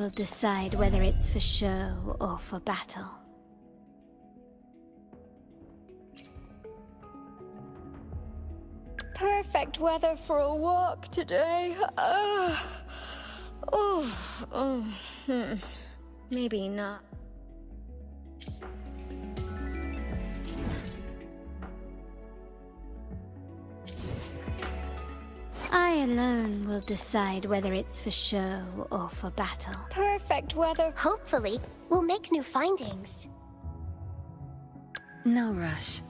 will decide whether it's for show or for battle. Perfect weather for a walk today. Maybe not. I alone will decide whether it's for show or for battle. Perfect weather. Hopefully, we'll make new findings. No rush.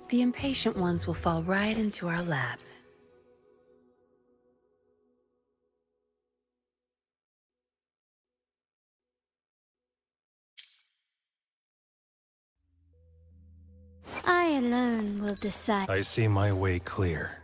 The impatient ones will fall right into our lap. I alone will decide. I see my way clear.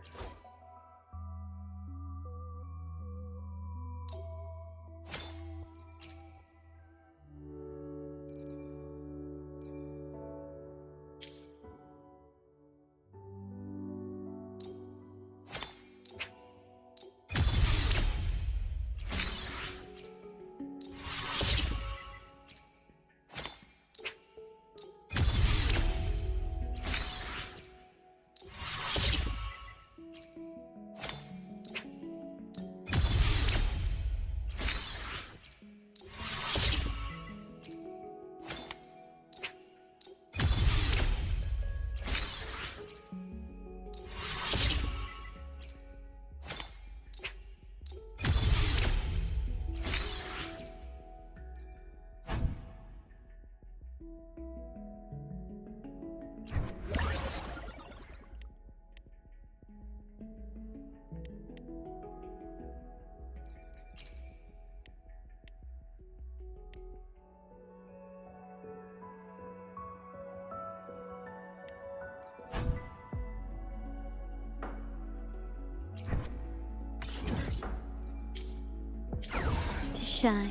To shine.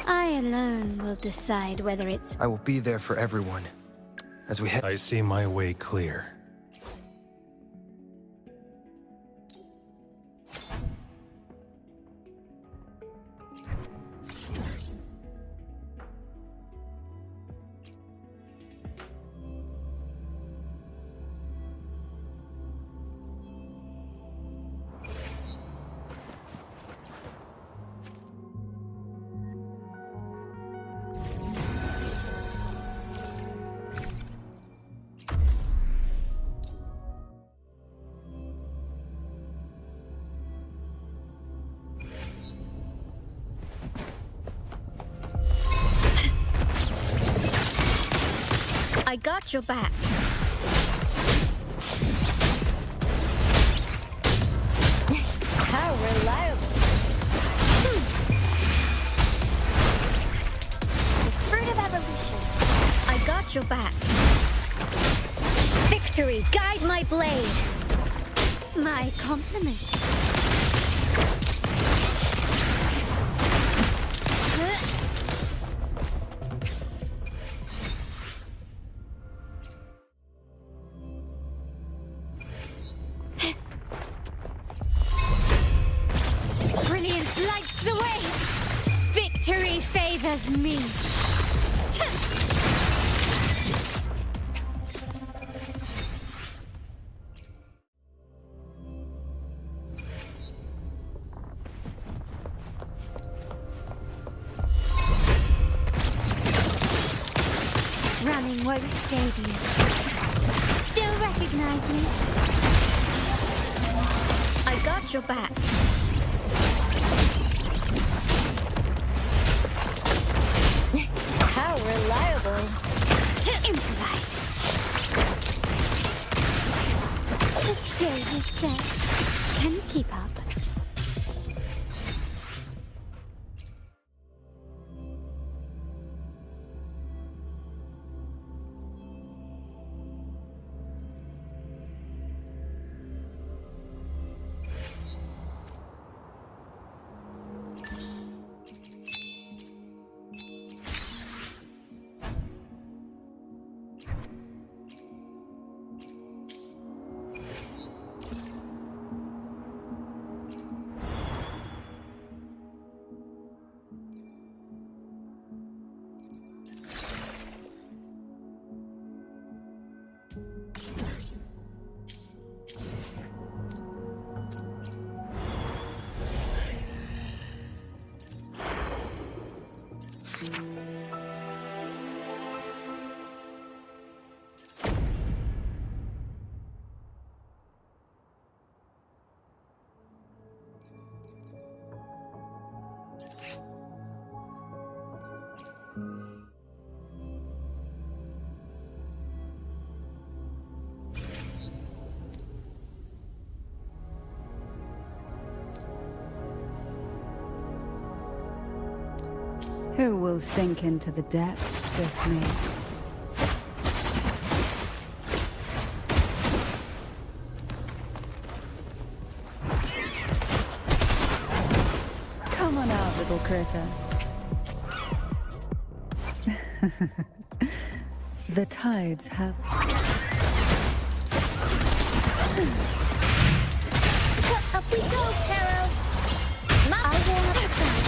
I alone will decide whether it's... I will be there for everyone as we head. I see my way clear. I got your back. How reliable. The fruit of evolution. I got your back. Victory, guide my blade. My compliments. Brilliance lights the way. Victory favors me. Running won't save you. Still recognize me? I got your back. How reliable. Improvise. The stage is set. Can you keep up? Who will sink into the depths with me? Come on out, little critter. The tides have... Up we go, Carol! I will have fun.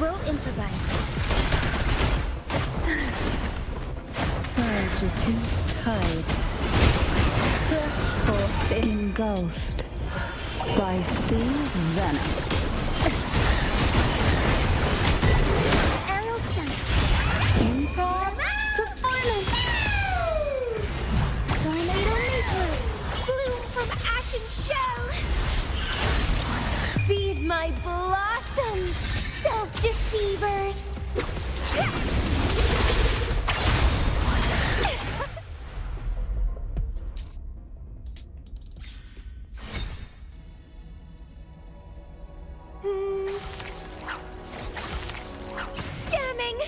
We'll improvise. Surge of deep tides, or engulfed by sea's venom. Aerial stunt. Improv performance. Tornado maker. Bloom from ashen shell. Feed my blossoms, self-deceivers. Stemming.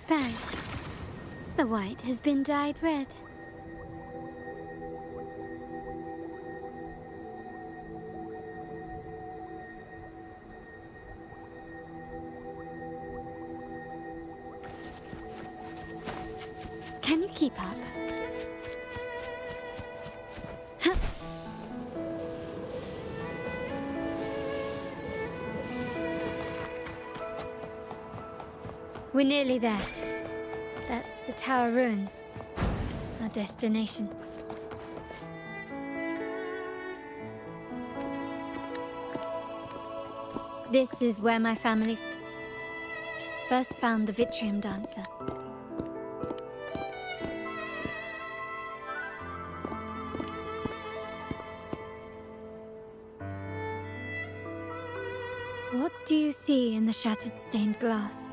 Bang. The white has been dyed red. Can you keep up? Huh. We're nearly there. That's the tower ruins. Our destination. This is where my family first found the Vitrium dancer. What do you see in the shattered stained glass?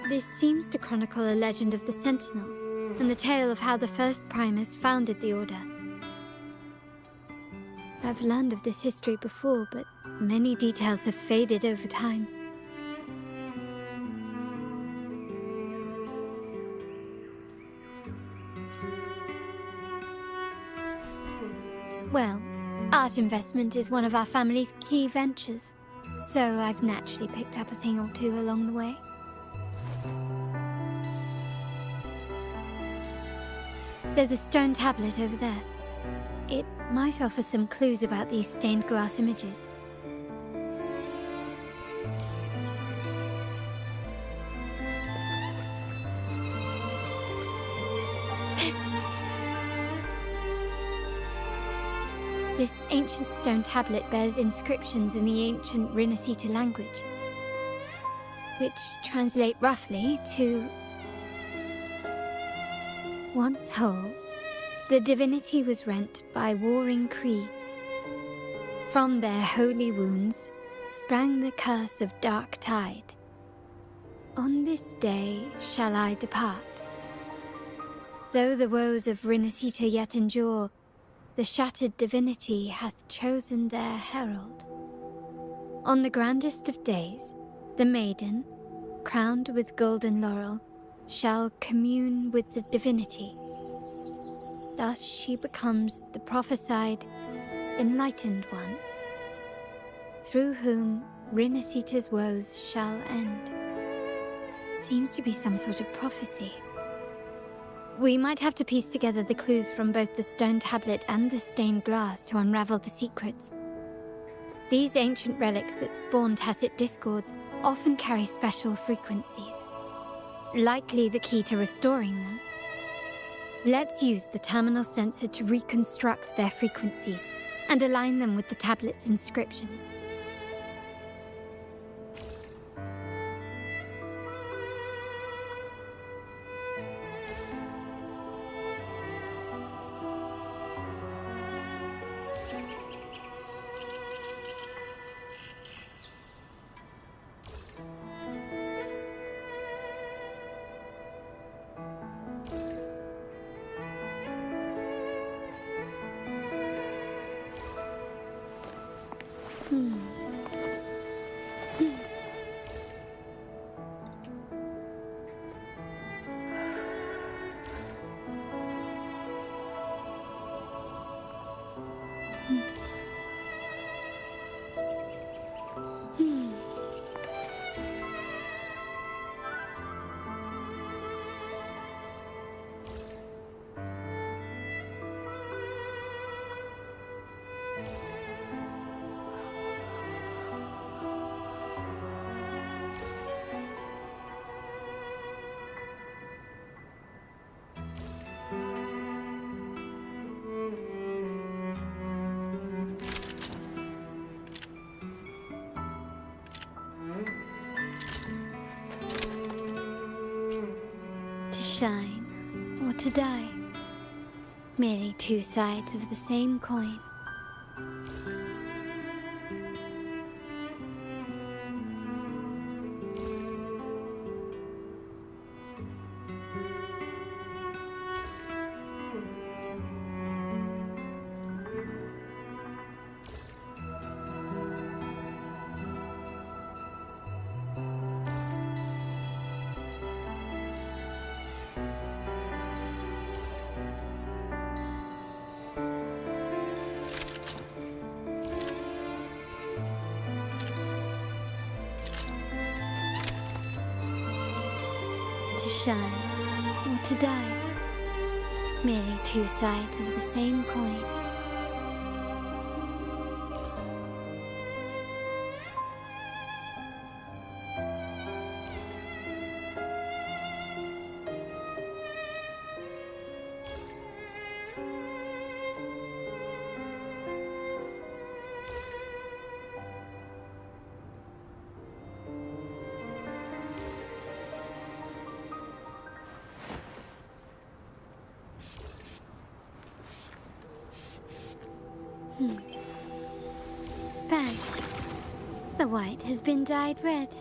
This seems to chronicle a legend of the Sentinel, and the tale of how the first Primus founded the Order. I've learned of this history before, but many details have faded over time. Well, art investment is one of our family's key ventures, so I've naturally picked up a thing or two along the way. There's a stone tablet over there. It might offer some clues about these stained glass images. This ancient stone tablet bears inscriptions in the ancient Rinascita language, which translate roughly to... Once whole, the divinity was rent by warring creeds. From their holy wounds sprang the curse of dark tide. On this day shall I depart. Though the woes of Rinascita yet endure, the shattered divinity hath chosen their herald. On the grandest of days, the maiden, crowned with golden laurel, shall commune with the divinity. Thus she becomes the prophesied, enlightened one, through whom Rinascita's woes shall end. Seems to be some sort of prophecy. We might have to piece together the clues from both the stone tablet and the stained glass to unravel the secrets. These ancient relics that spawn tacit discords often carry special frequencies, likely the key to restoring them. Let's use the terminal sensor to reconstruct their frequencies and align them with the tablet's inscriptions. To shine or to die. Merely two sides of the same coin. To shine or to die. Merely two sides of the same coin. Bang. The white has been dyed red.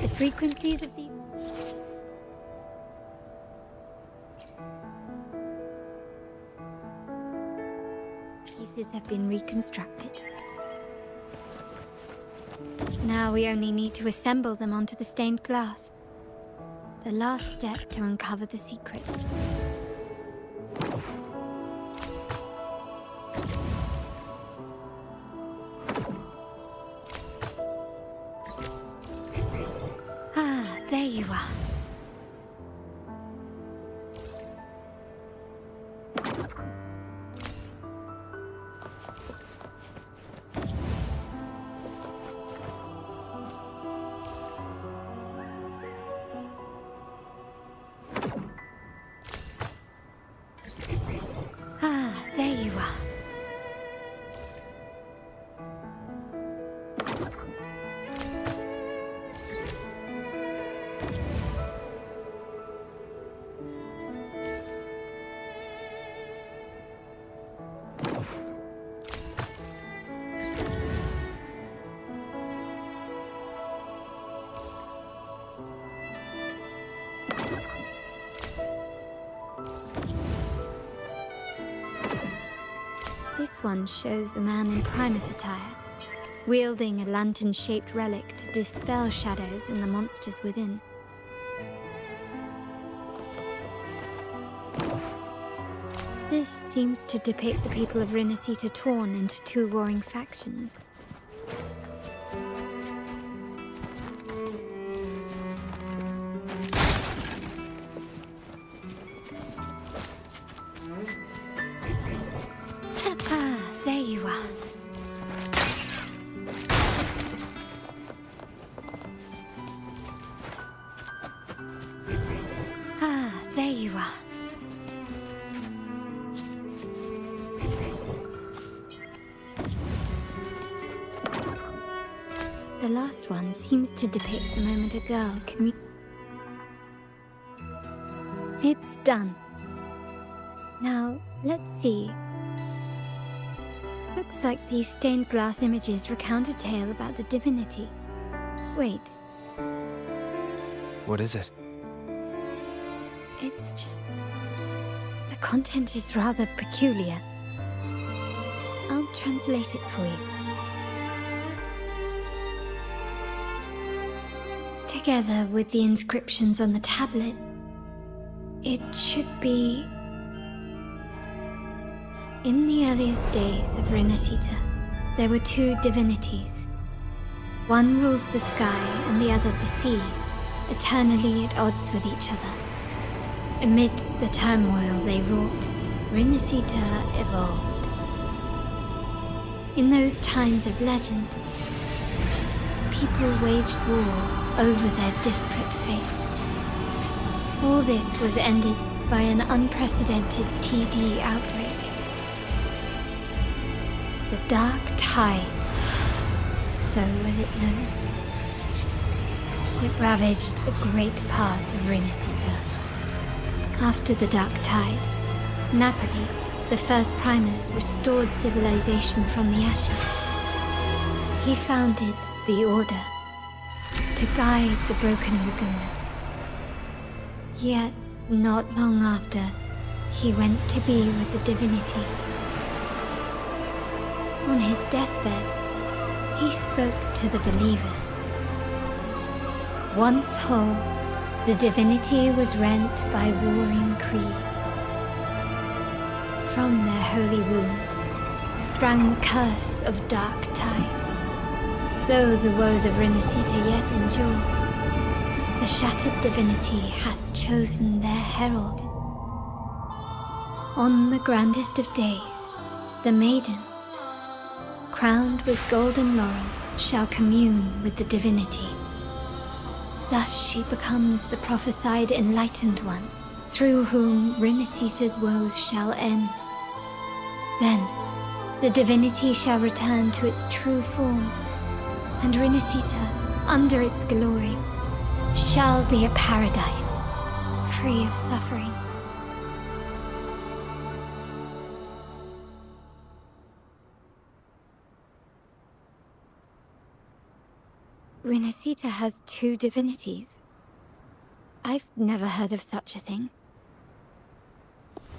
The frequencies of these pieces have been reconstructed. Now we only need to assemble them onto the stained glass. The last step to uncover the secrets. Ah, there you are. Ah, there you are. This one shows a man in Primus attire, wielding a lantern-shaped relic to dispel shadows and the monsters within. This seems to depict the people of Rinasita torn into two warring factions. Ah, there you are. Ah, there you are. The last one seems to depict the moment a girl It's done. Now, let's see. Looks like these stained glass images recount a tale about the divinity. Wait, What is it? it's just... the content is rather peculiar. I'll translate it for you. Together with the inscriptions on the tablet, it should be... In the earliest days of Rinasita, there were two divinities. One rules the sky and the other the seas, eternally at odds with each other. Amidst the turmoil they wrought, Rinasita evolved. In those times of legend, people waged war over their disparate fates. All this was ended by an unprecedented TD outbreak. The Dark Tide, so was it known. It ravaged a great part of Rinasita. After the Dark Tide, Napoli, the first Primus, restored civilization from the ashes. He founded the Order to guide the broken Laguna. Yet, not long after, he went to be with the divinity. On his deathbed, he spoke to the believers. Once whole, the divinity was rent by warring creeds. From their holy wounds sprang the curse of Dark Tide. Though the woes of Rinasita yet endure, the shattered divinity hath chosen their herald. On the grandest of days, the maiden, crowned with golden laurel, shall commune with the divinity. Thus she becomes the prophesied enlightened one, through whom Rinasita's woes shall end. Then, the divinity shall return to its true form, and Rinasita, under its glory, shall be a paradise, free of suffering. Rinasita has two divinities. I've never heard of such a thing.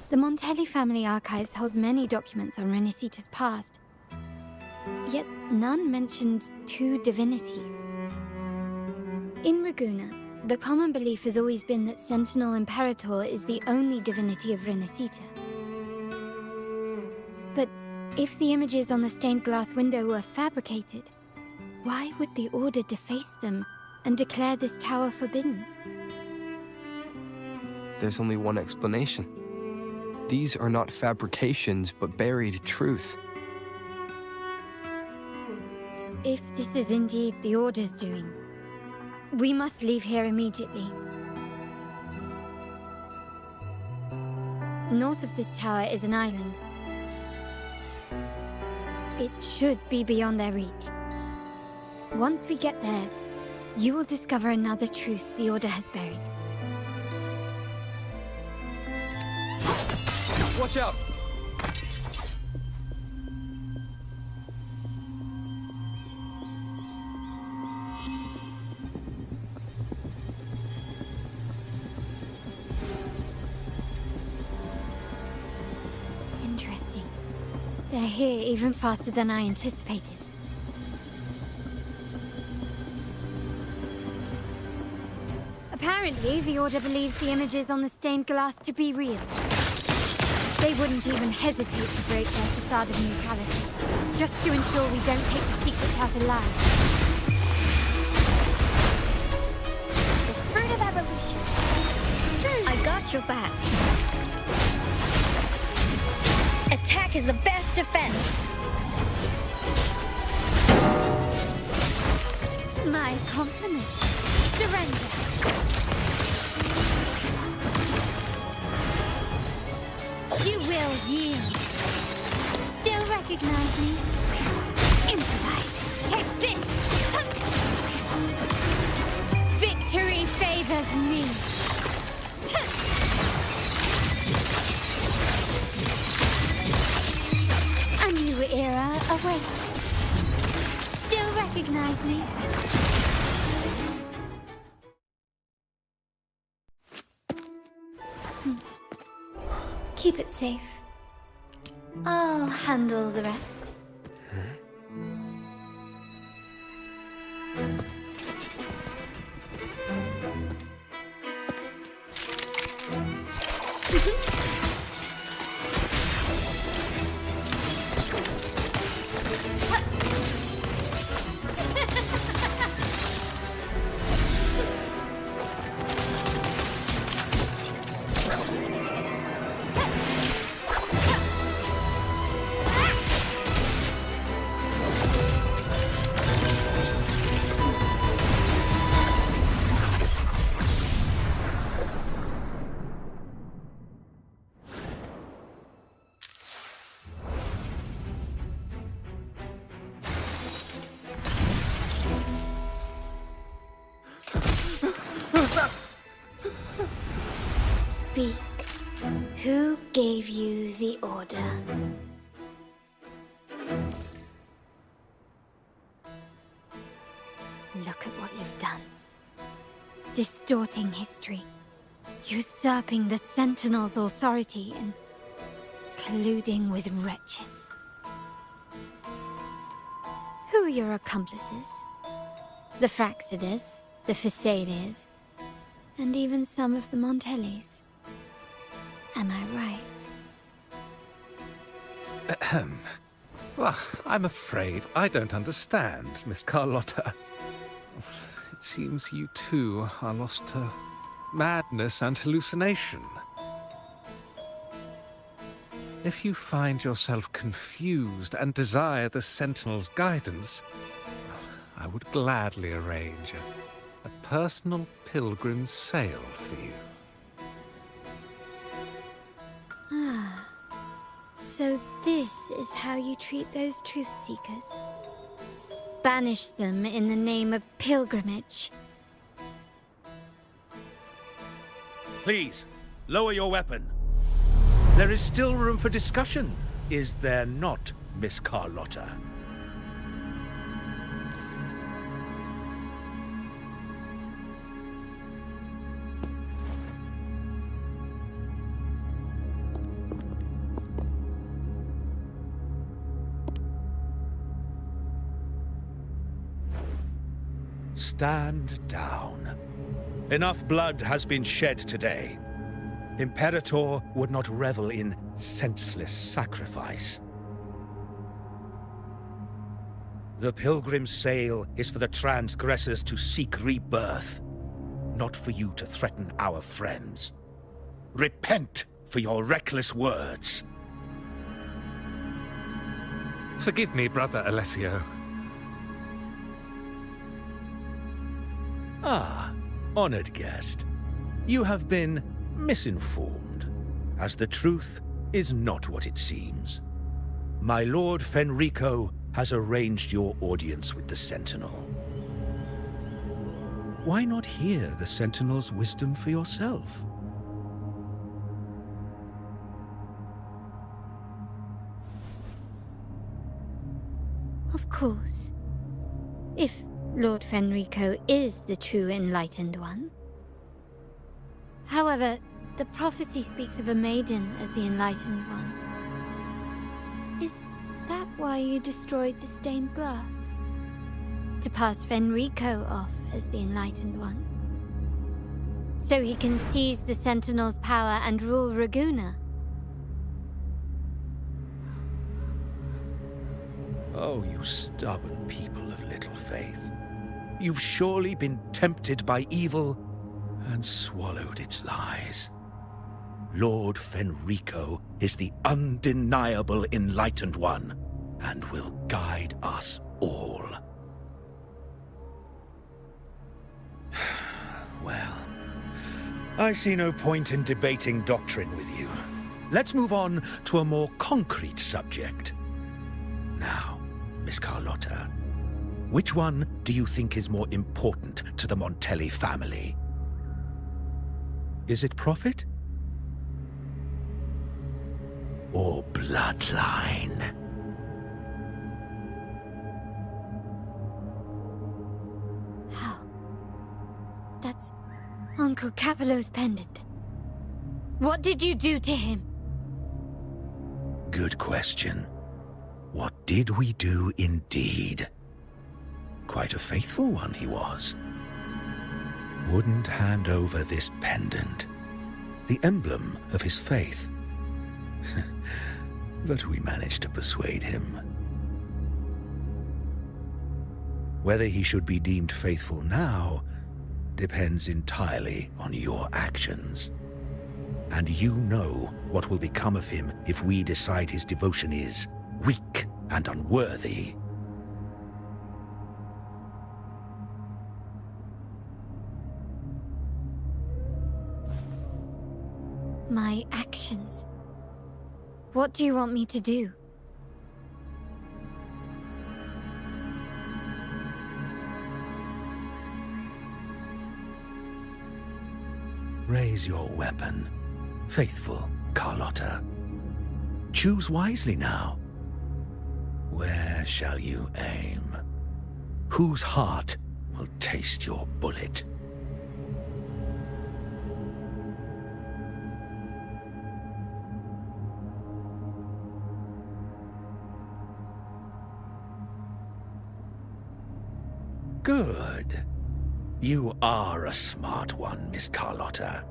The Montelli family archives hold many documents on Rinasita's past. Yet none mentioned two divinities. In Raguna, the common belief has always been that Sentinel Imperator is the only divinity of Renacita. But if the images on the stained glass window were fabricated, why would the Order deface them and declare this tower forbidden? There's only one explanation. These are not fabrications, but buried truth. If this is indeed the Order's doing, we must leave here immediately. North of this tower is an island. It should be beyond their reach. Once we get there, you will discover another truth the Order has buried. Watch out! Interesting. They're here even faster than I anticipated. Apparently, the Order believes the images on the stained glass to be real. They wouldn't even hesitate to break their facade of neutrality, just to ensure we don't take the secrets out alive. The fruit of evolution. I got your back. Attack is the best defense. My compliments. Surrender. You will yield. Still recognize me? Improvise. Take this! Victory favors me. A new era awaits. Still recognize me? Keep it safe. I'll handle the rest. Speak. Who gave you the order? Look at what you've done. Distorting history. Usurping the Sentinel's authority and colluding with wretches. Who are your accomplices? The Fraxidus, the Phisades, and even some of the Montelles. Am I right? Ahem. Well, I'm afraid I don't understand, Miss Carlotta. It seems you too are lost to madness and hallucination. If you find yourself confused and desire the Sentinel's guidance, I would gladly arrange a personal pilgrim sail for you. Ah, so this is how you treat those truth seekers? Banish them in the name of pilgrimage. Please, lower your weapon. There is still room for discussion, is there not, Miss Carlotta? Stand down. Enough blood has been shed today. Imperator would not revel in senseless sacrifice. The pilgrim's sail is for the transgressors to seek rebirth, not for you to threaten our friends. Repent for your reckless words. Forgive me, Brother Alessio. Ah, honored guest. You have been misinformed, as the truth is not what it seems. My Lord Fenrico has arranged your audience with the Sentinel. Why not hear the Sentinel's wisdom for yourself? Of course. If Lord Fenrico is the true Enlightened One. However, the prophecy speaks of a maiden as the Enlightened One. Is that why you destroyed the stained glass? To pass Fenrico off as the Enlightened One? So he can seize the Sentinel's power and rule Raguna? Oh, you stubborn people of little faith. You've surely been tempted by evil and swallowed its lies. Lord Fenrico is the undeniable Enlightened One and will guide us all. Well, I see no point in debating doctrine with you. Let's move on to a more concrete subject. Now, Miss Carlotta, which one do you think is more important to the Montelli family? Is it profit? Or bloodline? How? That's Uncle Capello's pendant. What did you do to him? Good question. What did we do indeed? Quite a faithful one he was. Wouldn't hand over this pendant, the emblem of his faith. But we managed to persuade him. Whether he should be deemed faithful now depends entirely on your actions. And you know what will become of him if we decide his devotion is weak and unworthy. My actions. What do you want me to do? Raise your weapon, faithful Carlotta. Choose wisely now. Where shall you aim? Whose heart will taste your bullet? Good. You are a smart one, Miss Carlotta.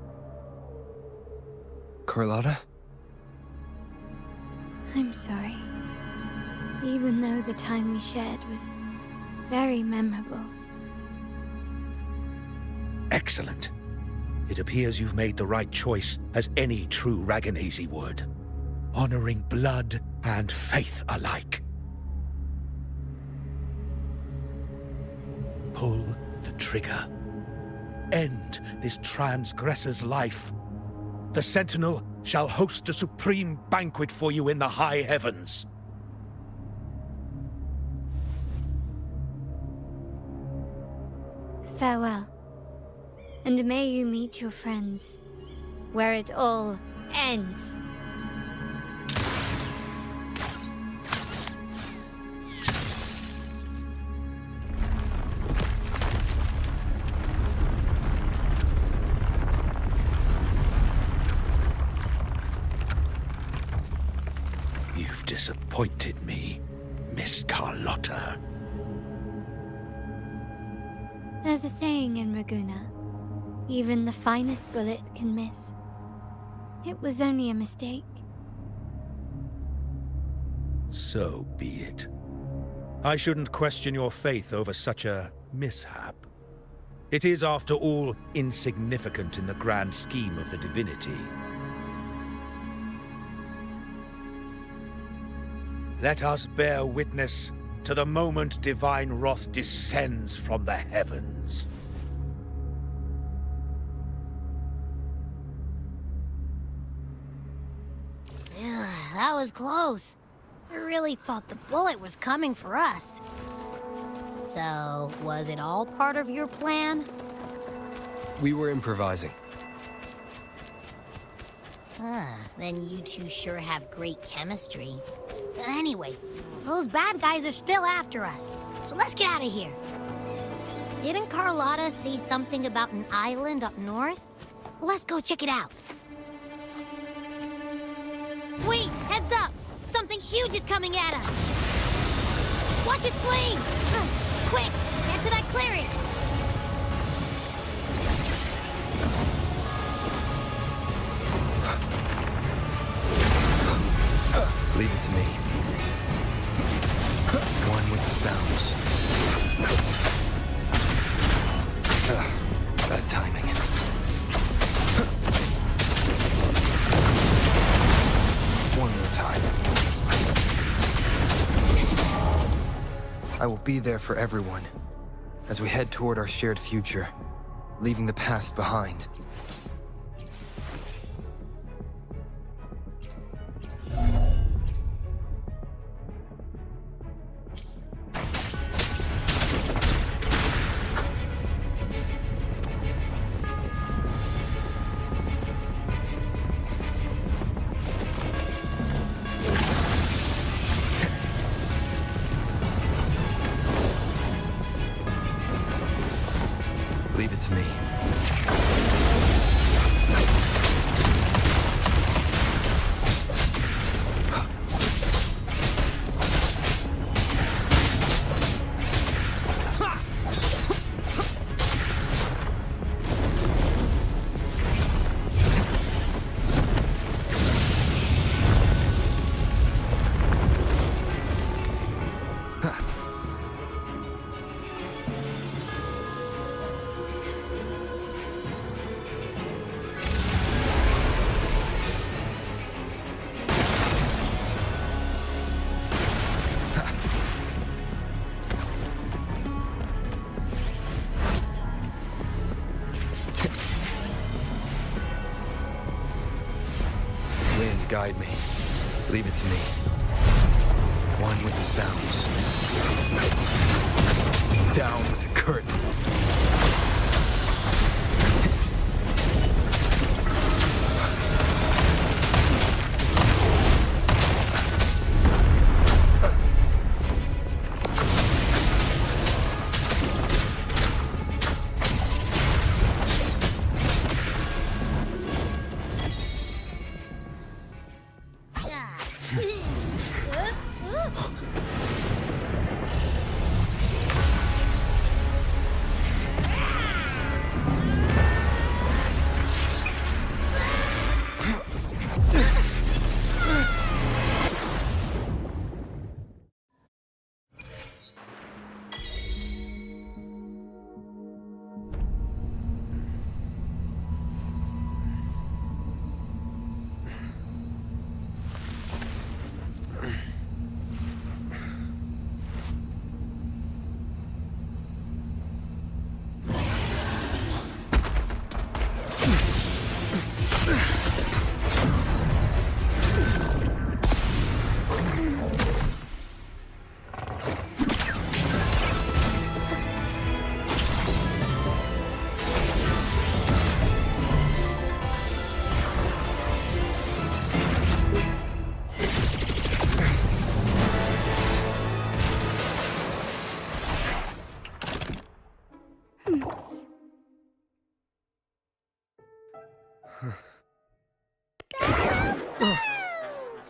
Carlotta? I'm sorry. Even though the time we shared was very memorable. Excellent. It appears you've made the right choice, as any true Raganese would. Honoring blood and faith alike. Pull the trigger. End this transgressor's life. The Sentinel shall host a supreme banquet for you in the high heavens. Farewell. And may you meet your friends, where it all ends. You've disappointed me, Miss Carlotta. There's a saying in Raguna, even the finest bullet can miss. It was only a mistake. So be it. I shouldn't question your faith over such a mishap. It is, after all, insignificant in the grand scheme of the divinity. Let us bear witness to the moment divine wrath descends from the heavens. Ugh, that was close. I really thought the bullet was coming for us. So, was it all part of your plan? We were improvising. Then you two sure have great chemistry. Anyway, those bad guys are still after us, so let's get out of here. Didn't Carlotta say something about an island up north? Let's go check it out. Wait, heads up! Something huge is coming at us! Watch its flames! Quick, get to that clearing! Leave it to me. One with the sounds. Bad timing. One more time. I will be there for everyone as we head toward our shared future, leaving the past behind. Leave it to me. Wind, guide me. Leave it to me. One with the sounds. Down with the curtain.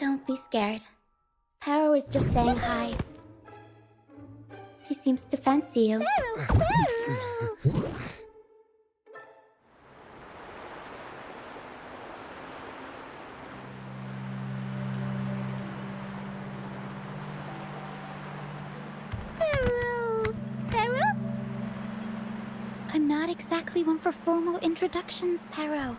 Don't be scared. Power was just saying hi. He seems to fancy you. Pero? I'm not exactly one for formal introductions, Pero.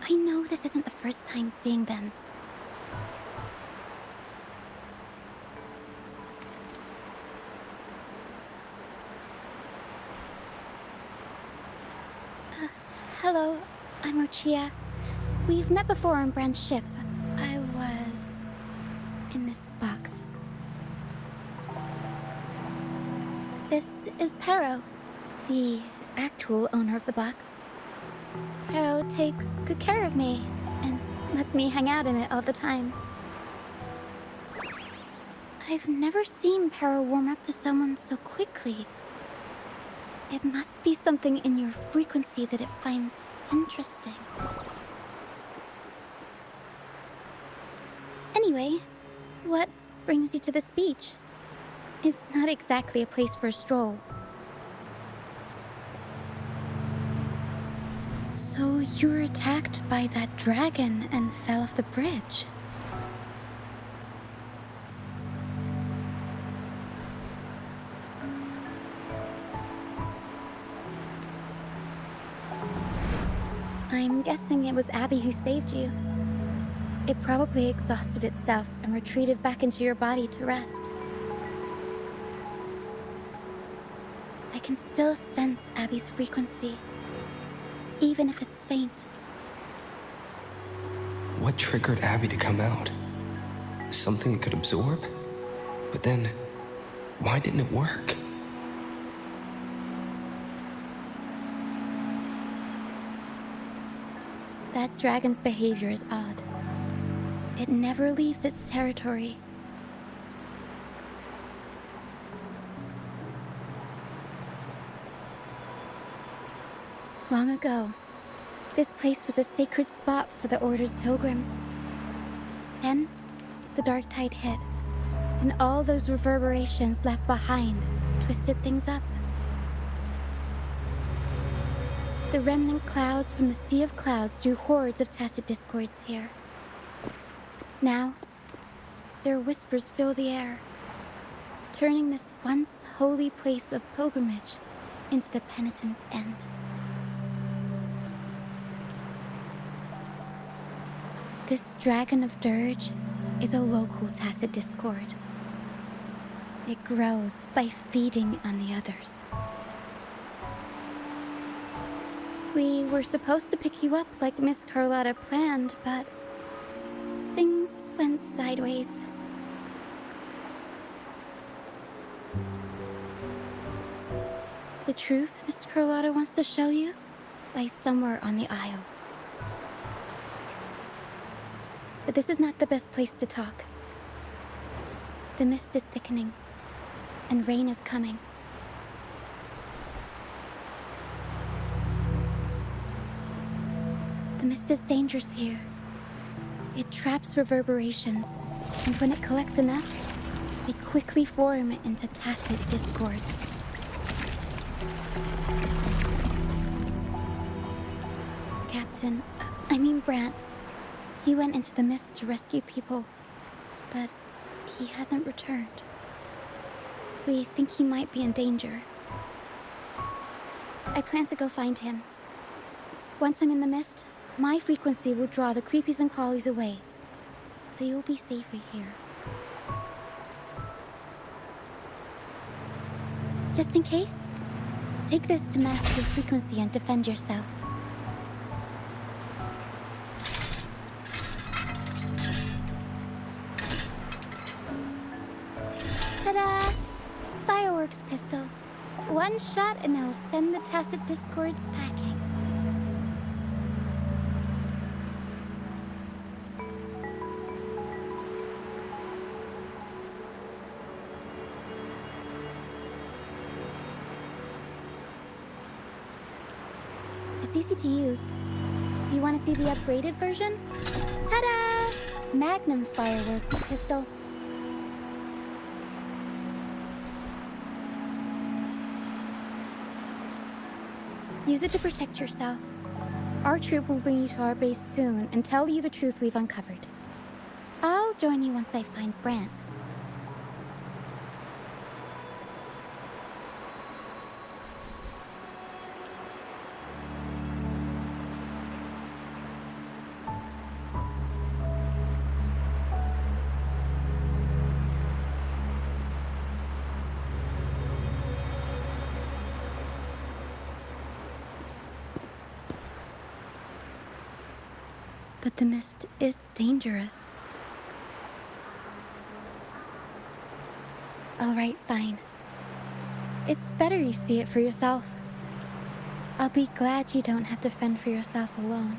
I know this isn't the first time seeing them. Hello, I'm Ochia. We've met before on Brand's ship. I was in this box. This is Pero, the actual owner of the box. Pero takes good care of me and lets me hang out in it all the time. I've never seen Pero warm up to someone so quickly. It must be something in your frequency that it finds interesting. Anyway, what brings you to this beach? It's not exactly a place for a stroll. So you were attacked by that dragon and fell off the bridge. I'm guessing it was Abby who saved you. It probably exhausted itself and retreated back into your body to rest. I can still sense Abby's frequency, even if it's faint. What triggered Abby to come out? Something it could absorb? But then, why didn't it work? That dragon's behavior is odd. It never leaves its territory. Long ago, this place was a sacred spot for the Order's pilgrims. Then, the dark tide hit, and all those reverberations left behind twisted things up. The remnant clouds from the Sea of Clouds drew hordes of tacit discords here. Now, their whispers fill the air, turning this once holy place of pilgrimage into the penitent's end. This Dragon of Dirge is a local tacit discord. It grows by feeding on the others. We were supposed to pick you up like Miss Carlotta planned, but things went sideways. The truth Miss Carlotta wants to show you lies somewhere on the Isle. But this is not the best place to talk. The mist is thickening, and rain is coming. The mist is dangerous here. It traps reverberations, and when it collects enough, they quickly form into tacit discords. Brant. He went into the mist to rescue people, but he hasn't returned. We think he might be in danger. I plan to go find him. Once I'm in the mist, my frequency will draw the creepies and crawlies away, so you'll be safer here. Just in case, take this to mask your frequency and defend yourself. Ta-da! Fireworks pistol. One shot and it'll send the tacit discords packing. It's easy to use. You want to see the upgraded version? Ta-da! Magnum fireworks pistol. Use it to protect yourself. Our troop will bring you to our base soon and tell you the truth we've uncovered. I'll join you once I find Brant. But the mist is dangerous. All right, fine. It's better you see it for yourself. I'll be glad you don't have to fend for yourself alone.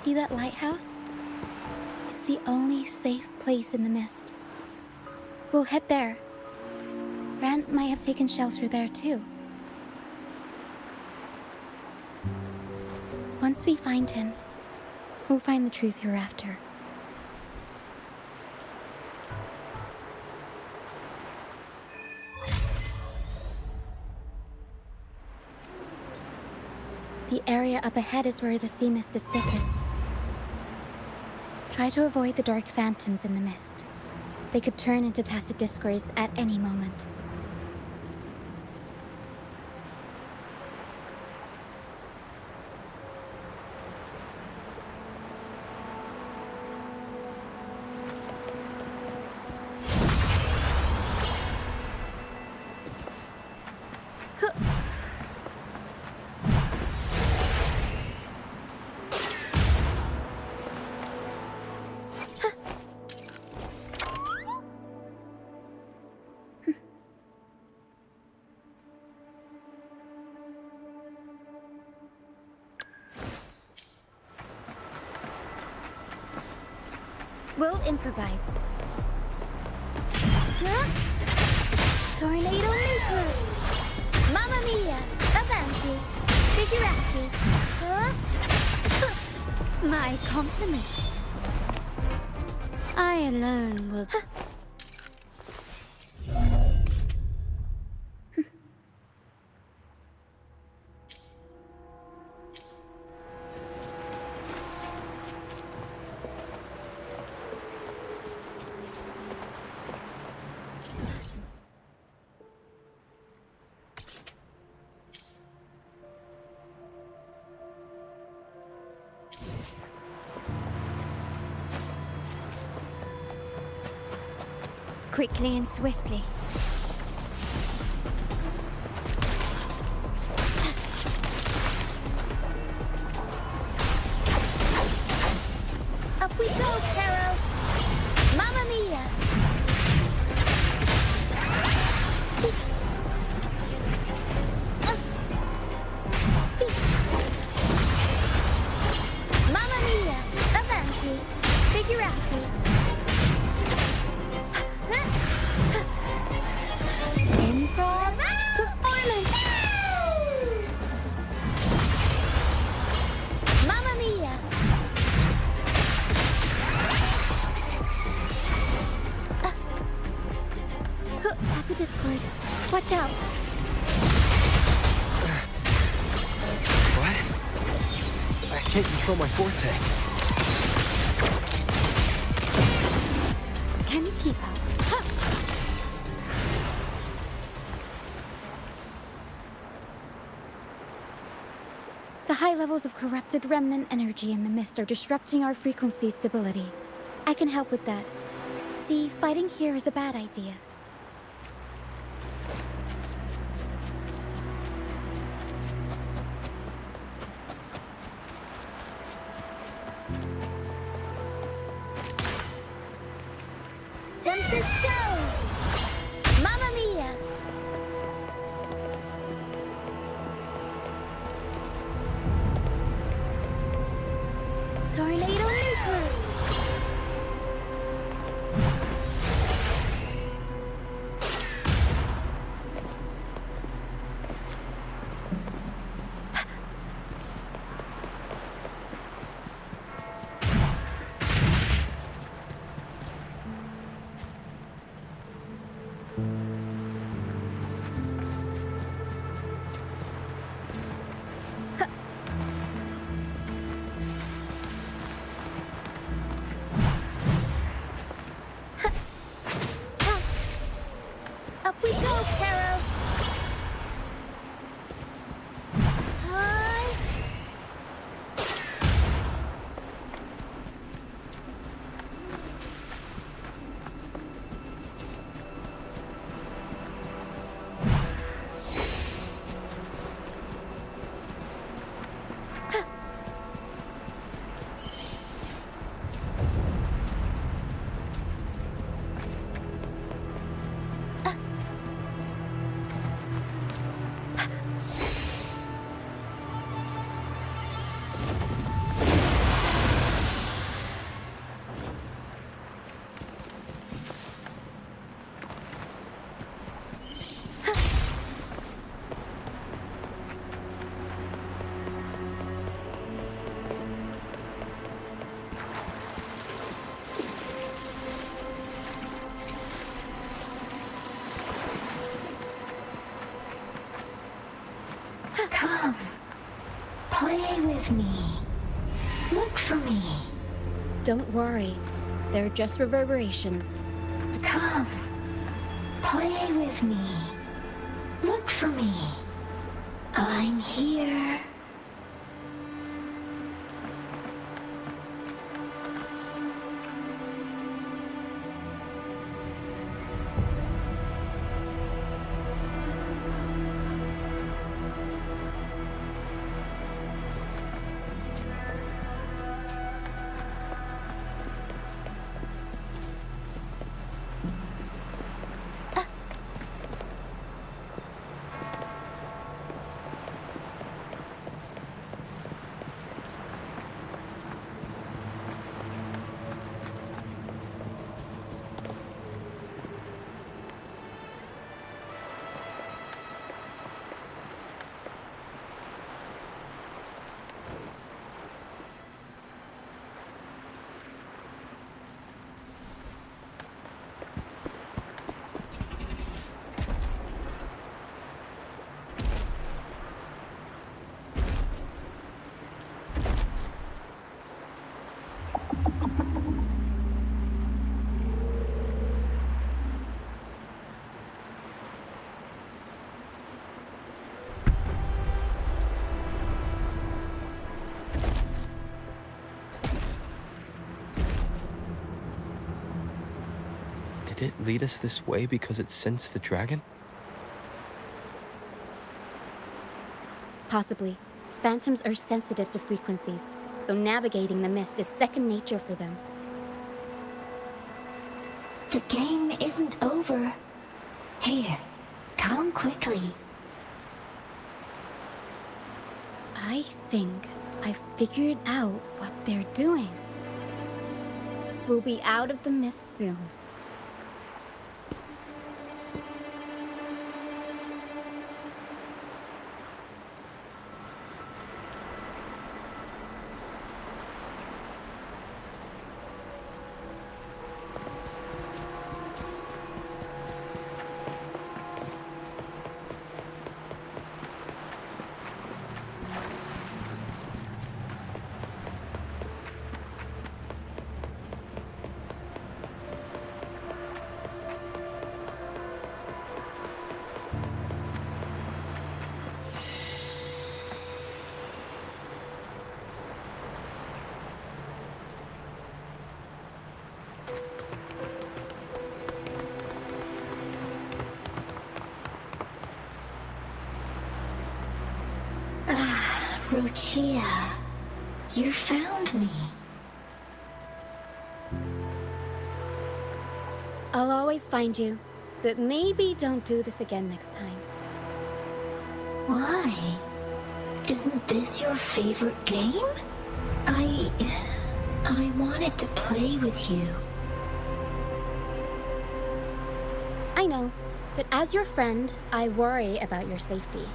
See that lighthouse? It's the only safe place in the mist. We'll head there. Brant might have taken shelter there too. Once we find him, we'll find the truth you're after. The area up ahead is where the sea mist is thickest. Try to avoid the dark phantoms in the mist. They could turn into tacit discords at any moment. We'll improvise. Huh? Tornado Nuclear! Mamma mia! Avanti! Figurati! Huh? My compliments. I alone will... Quickly and swiftly. Up we go, Caro! Mamma mia! Mamma mia! Avanti! Figurati! Improv performance! Mamma mia! Tacit discords. Watch out! What? I can't control my forte. Can you keep up? The high levels of corrupted remnant energy in the mist are disrupting our frequency stability. I can help with that. See, fighting here is a bad idea. Tempest show! Mamma mia! Tornado Nuclear! Play with me. Look for me. Don't worry. They're just reverberations. Come. Play with me. Look for me. I'm here. Did it lead us this way because it sensed the dragon? Possibly. Phantoms are sensitive to frequencies, so navigating the mist is second nature for them. The game isn't over. Here, come quickly. I think I figured out what they're doing. We'll be out of the mist soon. Rochia, you found me. I'll always find you, but maybe don't do this again next time. Why? Isn't this your favorite game? I wanted to play with you. I know, but as your friend, I worry about your safety.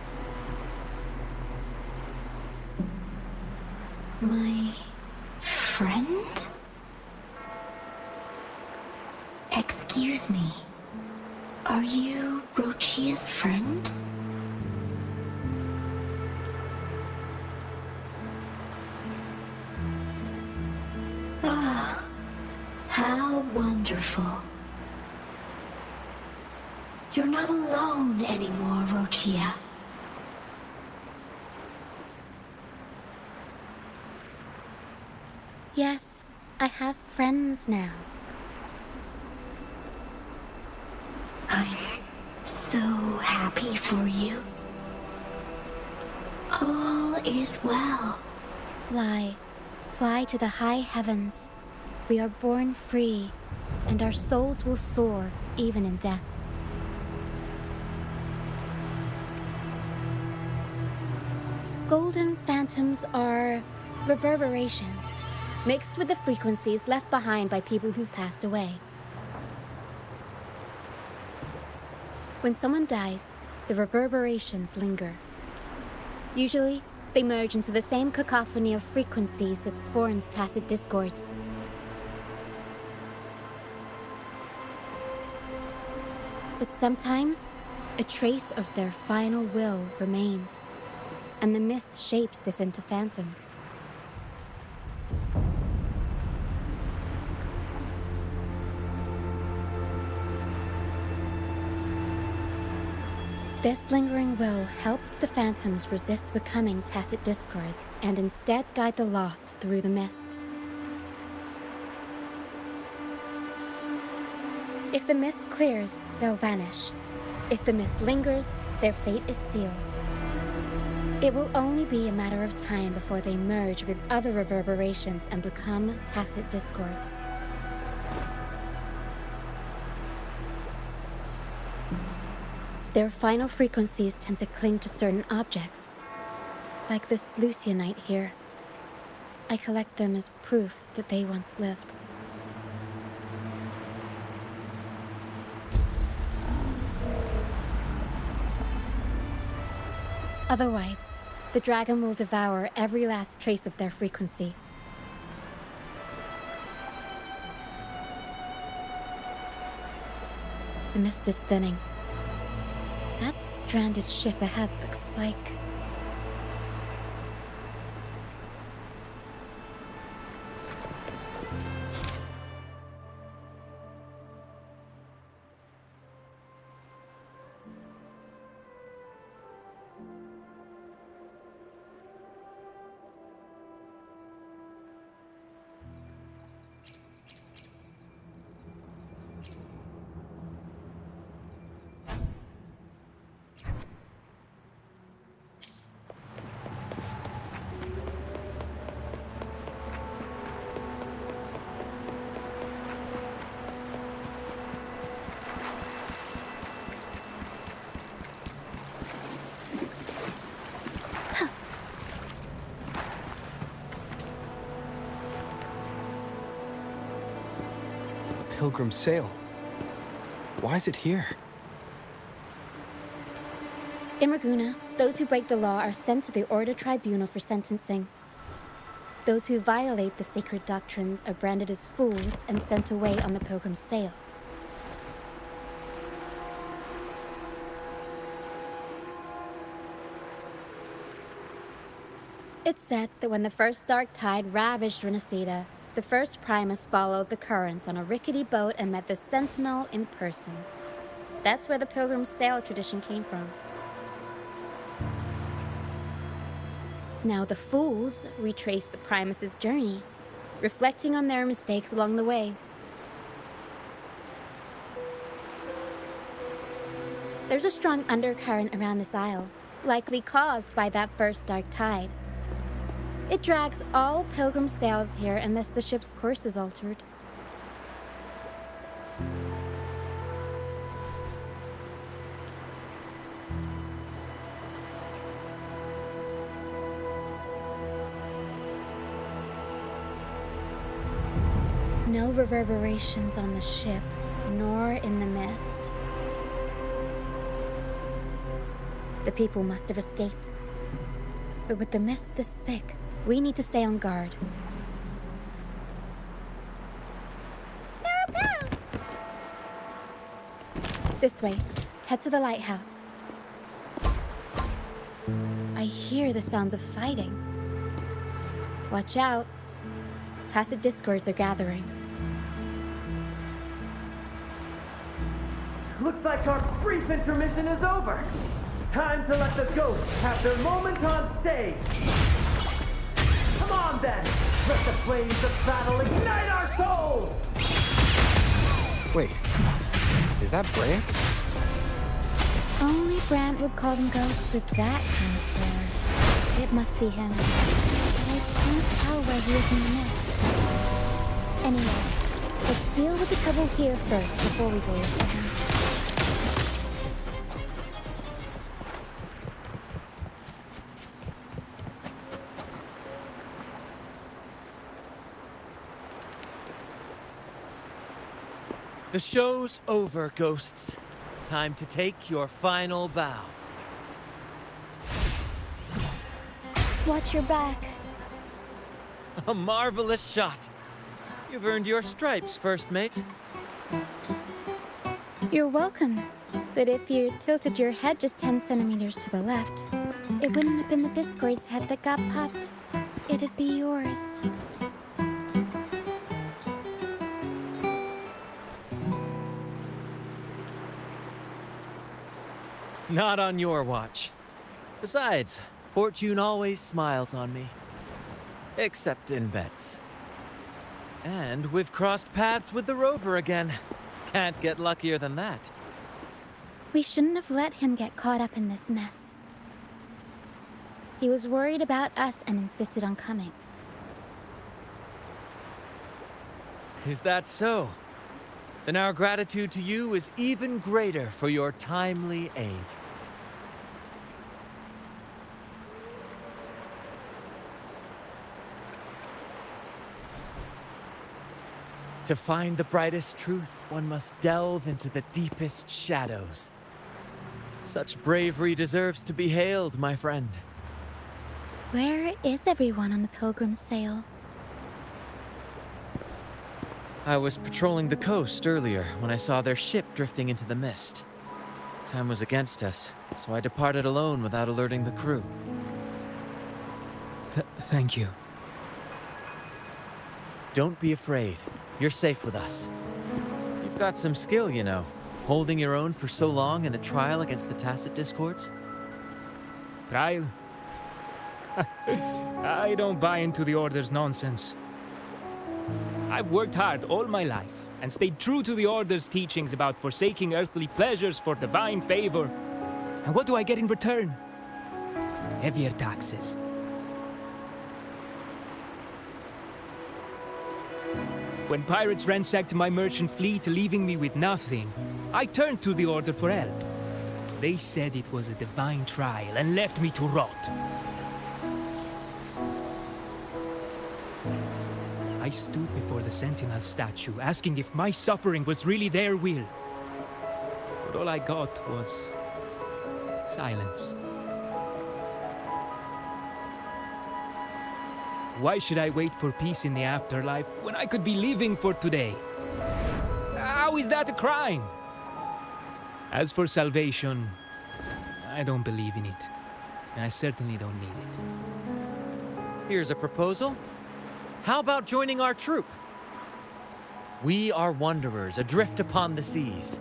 My friend? Excuse me. Are you Rochia's friend? Ah, how wonderful. You're not alone anymore, Rochia. Yes, I have friends now. I'm so happy for you. All is well. Fly. Fly to the high heavens. We are born free, and our souls will soar even in death. Golden phantoms are reverberations, mixed with the frequencies left behind by people who've passed away. When someone dies, the reverberations linger. Usually, they merge into the same cacophony of frequencies that spawns tacit discords. But sometimes, a trace of their final will remains, and the mist shapes this into phantoms. This lingering will helps the phantoms resist becoming tacit discords and instead guide the lost through the mist. If the mist clears, they'll vanish. If the mist lingers, their fate is sealed. It will only be a matter of time before they merge with other reverberations and become tacit discords. Their final frequencies tend to cling to certain objects, like this Lucianite here. I collect them as proof that they once lived. Otherwise, the dragon will devour every last trace of their frequency. The mist is thinning. That stranded ship ahead looks like... Pilgrim sail. Why is it here? In Raguna, those who break the law are sent to the Order Tribunal for sentencing. Those who violate the sacred doctrines are branded as fools and sent away on the Pilgrim sail. It's said that when the first dark tide ravaged Renacida, the first Primus followed the currents on a rickety boat and met the Sentinel in person. That's where the Pilgrim sail tradition came from. Now the fools retrace the Primus's journey, reflecting on their mistakes along the way. There's a strong undercurrent around this isle, likely caused by that first dark tide. It drags all Pilgrim sails here unless the ship's course is altered. No reverberations on the ship, nor in the mist. The people must have escaped. But with the mist this thick, we need to stay on guard. This way. Head to the lighthouse. I hear the sounds of fighting. Watch out. Tacit discords are gathering. Looks like our brief intermission is over. Time to let the ghosts have their moment on stage. Come on then! Let the flames of battle ignite our souls! Wait, is that Brant? Only Brant would call them ghosts with that kind of flair. It must be him. I can't tell where he is in the mist. Anyway, let's deal with the trouble here first before we go after him. The show's over, ghosts. Time to take your final bow. Watch your back. A marvelous shot. You've earned your stripes, first mate. You're welcome. But if you tilted your head just 10 centimeters to the left, it wouldn't have been the Discord's head that got popped. It'd be yours. Not on your watch. Besides, fortune always smiles on me. Except in bets. And we've crossed paths with the rover again. Can't get luckier than that. We shouldn't have let him get caught up in this mess. He was worried about us and insisted on coming. Is that so? Then our gratitude to you is even greater for your timely aid. To find the brightest truth, one must delve into the deepest shadows. Such bravery deserves to be hailed, my friend. Where is everyone on the Pilgrim's Sail? I was patrolling the coast earlier when I saw their ship drifting into the mist. Time was against us, so I departed alone without alerting the crew. Thank you. Don't be afraid. You're safe with us. You've got some skill, you know. Holding your own for so long in a trial against the Tacit Discords. Trial? I don't buy into the Order's nonsense. I've worked hard all my life and stayed true to the Order's teachings about forsaking earthly pleasures for divine favor. And what do I get in return? Heavier taxes. When pirates ransacked my merchant fleet, leaving me with nothing, I turned to the Order for help. They said it was a divine trial and left me to rot. I stood before the Sentinel statue, asking if my suffering was really their will. But all I got was silence. Why should I wait for peace in the afterlife when I could be living for today? How is that a crime? As for salvation, I don't believe in it. And I certainly don't need it. Here's a proposal. How about joining our troop? We are wanderers adrift upon the seas.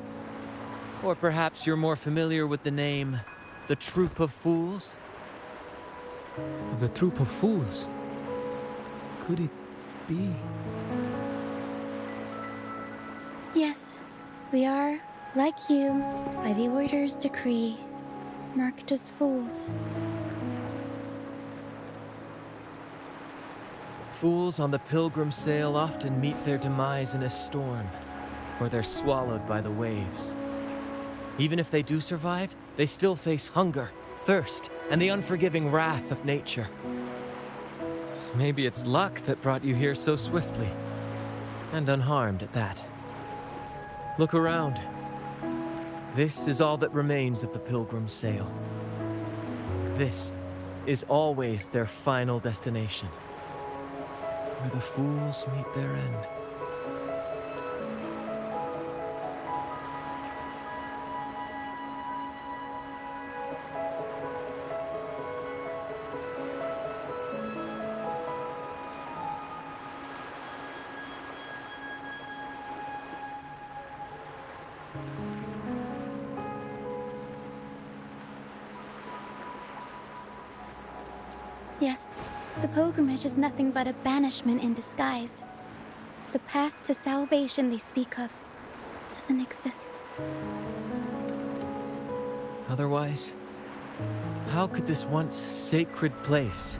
Or perhaps you're more familiar with the name, the Troop of Fools? The Troop of Fools? Could it be? Yes, we are, like you, by the Order's decree, marked as fools. Fools on the Pilgrim's Sail often meet their demise in a storm, or they're swallowed by the waves. Even if they do survive, they still face hunger, thirst, and the unforgiving wrath of nature. Maybe it's luck that brought you here so swiftly, and unharmed at that. Look around. This is all that remains of the Pilgrim's Sail. This is always their final destination, where the fools meet their end. Yes, the pilgrimage is nothing but a banishment in disguise. The path to salvation they speak of doesn't exist. Otherwise, how could this once sacred place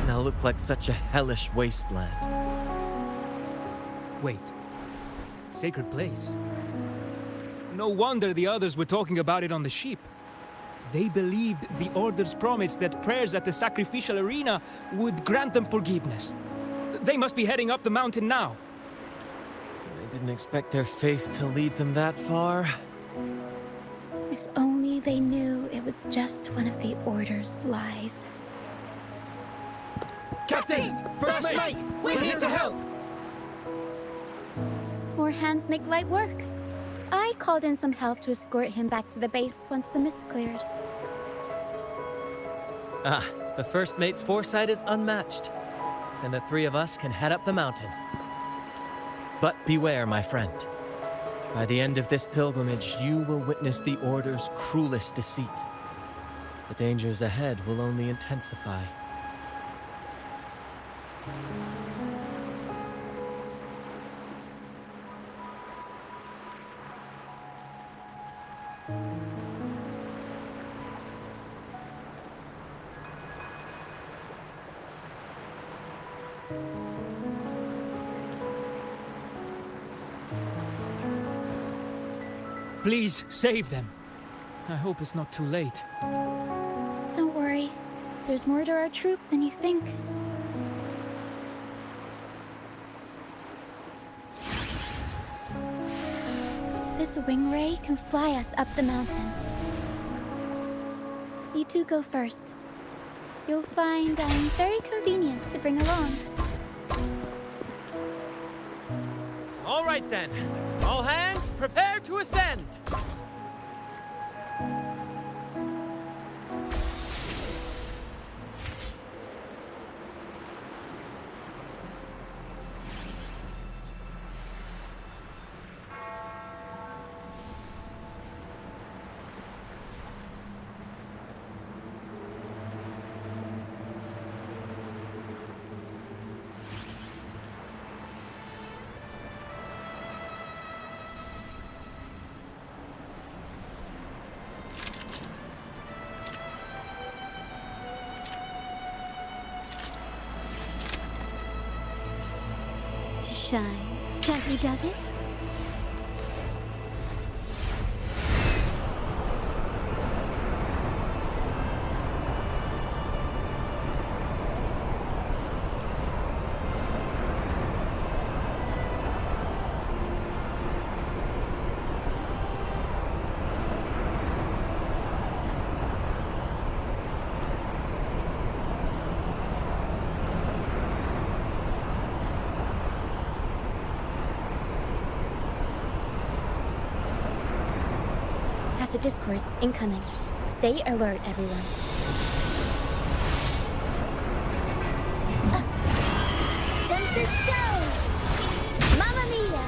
now look like such a hellish wasteland? Wait. Sacred place? No wonder the others were talking about it on the ship. They believed the Order's promise that prayers at the sacrificial arena would grant them forgiveness. They must be heading up the mountain now. I didn't expect their faith to lead them that far. If only they knew it was just one of the Order's lies. Captain! First mate! We're here to help! More hands make light work. I called in some help to escort him back to the base once the mist cleared. Ah, the first mate's foresight is unmatched. And the three of us can head up the mountain. But beware, my friend. By the end of this pilgrimage, you will witness the Order's cruelest deceit. The dangers ahead will only intensify. Please, save them. I hope it's not too late. Don't worry. There's more to our troop than you think. This wing ray can fly us up the mountain. You two go first. You'll find I'm very convenient to bring along. All right then. All hands, prepare to ascend! Shine gently, does it? Tacit discords incoming. Stay alert, everyone. Tempest show! Mamma mia!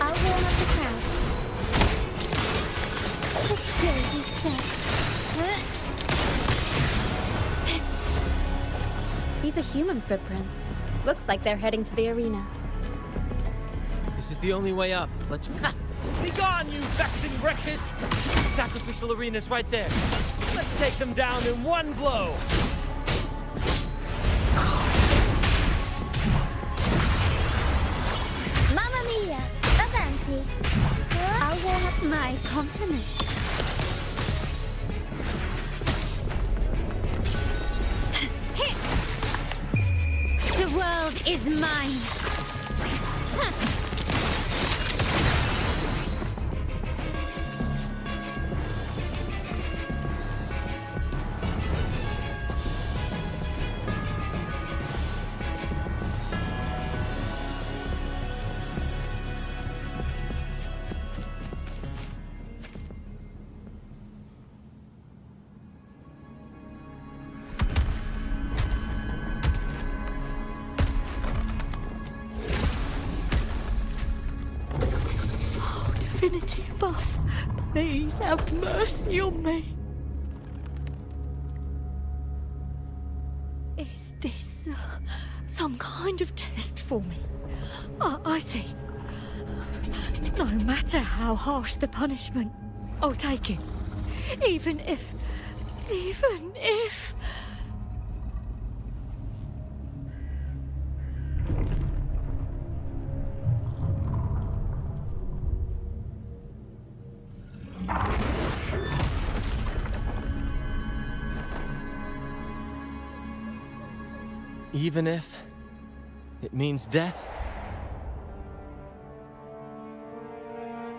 I'll warm up the crowd. The stage is set. These are human footprints. Looks like they're heading to the arena. This is the only way up. Let's... Be gone, you vexing wretches! Sacrificial arena's right there. Let's take them down in one blow! Mamma mia! Avanti! I'll warm up my compliments. The world is mine! Divinity above, please have mercy on me. Is this some kind of test for me? I see. No matter how harsh the punishment, I'll take it. Even if... Even if it means death?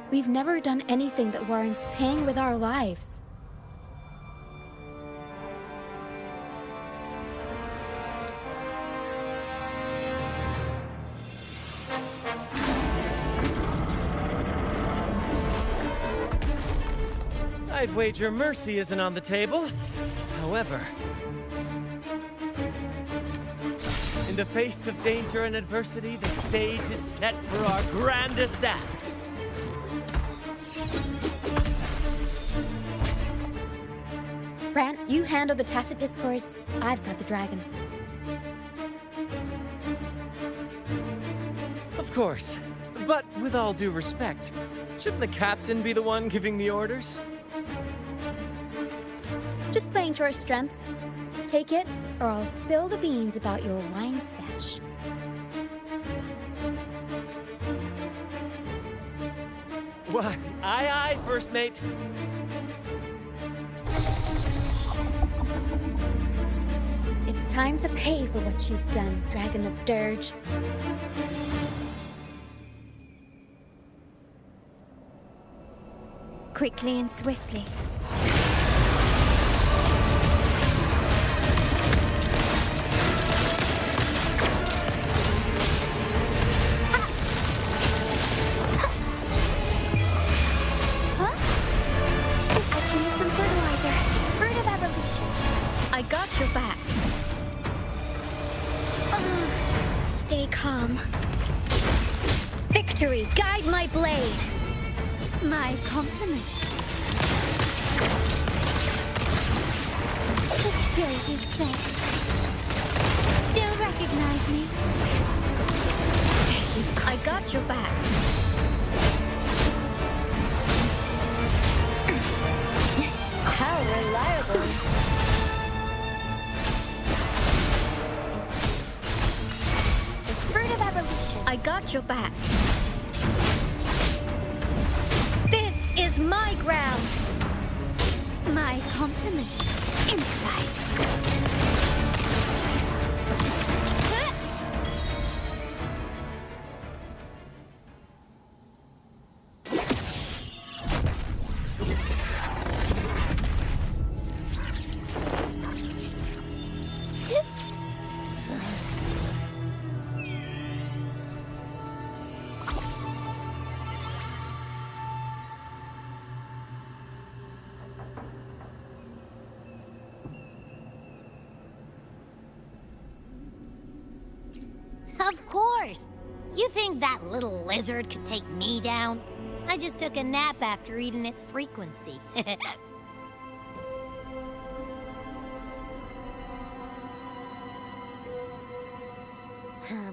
We've never done anything that warrants paying with our lives. I'd wager mercy isn't on the table. However, in the face of danger and adversity, the stage is set for our grandest act. Brant, you handle the tacit discords. I've got the dragon. Of course. But with all due respect, shouldn't the captain be the one giving the orders? Just playing to our strengths. Take it, or I'll spill the beans about your wine stash. Why, aye, first mate. It's time to pay for what you've done, Dragon of Dirge. Quickly and swiftly. I got your back. Stay calm. Victory, guide my blade. My compliments. The stage is set. Still recognize me? I got your back. How reliable. I got your back. This is my ground. My compliments. Improvise. Of course! You think that little lizard could take me down? I just took a nap after eating its frequency.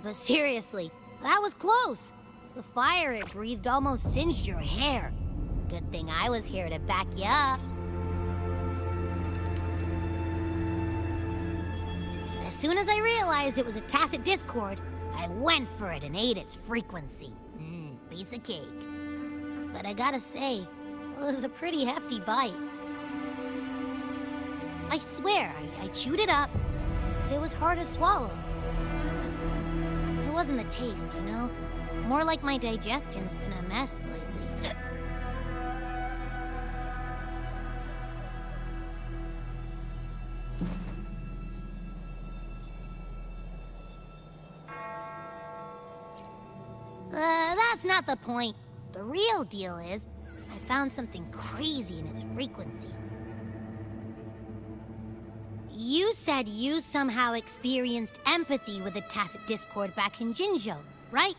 But seriously, that was close. The fire it breathed almost singed your hair. Good thing I was here to back you up. As soon as I realized it was a tacit discord, I went for it and ate its frequency. Piece of cake. But I gotta say, it was a pretty hefty bite. I swear, I chewed it up, but it was hard to swallow. It wasn't the taste, you know? More like my digestion's been a mess lately. That's not the point. The real deal is, I found something crazy in its frequency. You said you somehow experienced empathy with the tacit discord back in Jinzhou, right?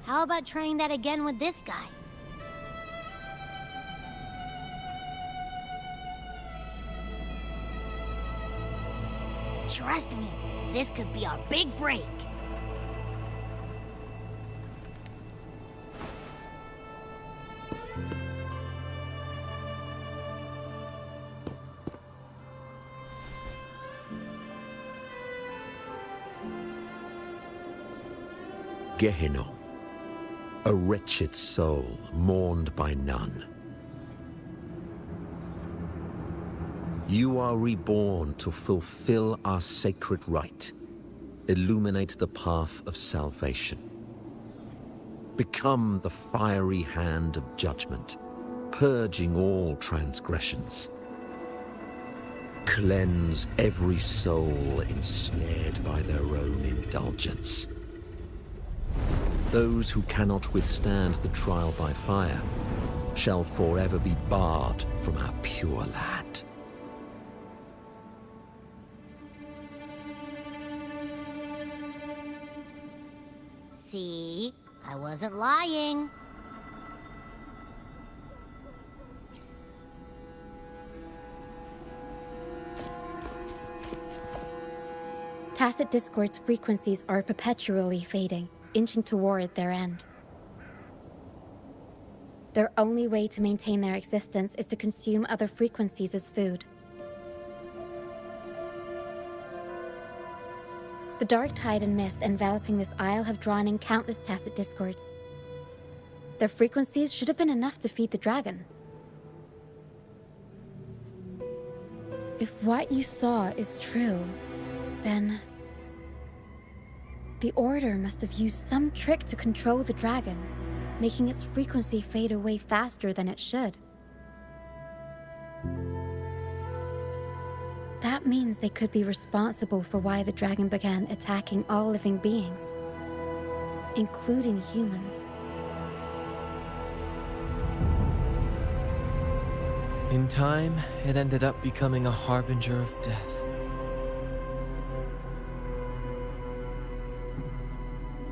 How about trying that again with this guy? Trust me, this could be our big break. Gehenna, a wretched soul mourned by none. You are reborn to fulfill our sacred rite, illuminate the path of salvation. Become the fiery hand of judgment, purging all transgressions. Cleanse every soul ensnared by their own indulgence. Those who cannot withstand the trial by fire, shall forever be barred from our pure land. See? I wasn't lying. Tacit Discord's frequencies are perpetually fading, inching toward their end. Their only way to maintain their existence is to consume other frequencies as food. The dark tide and mist enveloping this isle have drawn in countless Tacit Discords. Their frequencies should have been enough to feed the dragon. If what you saw is true, then the Order must have used some trick to control the dragon, making its frequency fade away faster than it should. That means they could be responsible for why the dragon began attacking all living beings, including humans. In time, it ended up becoming a harbinger of death.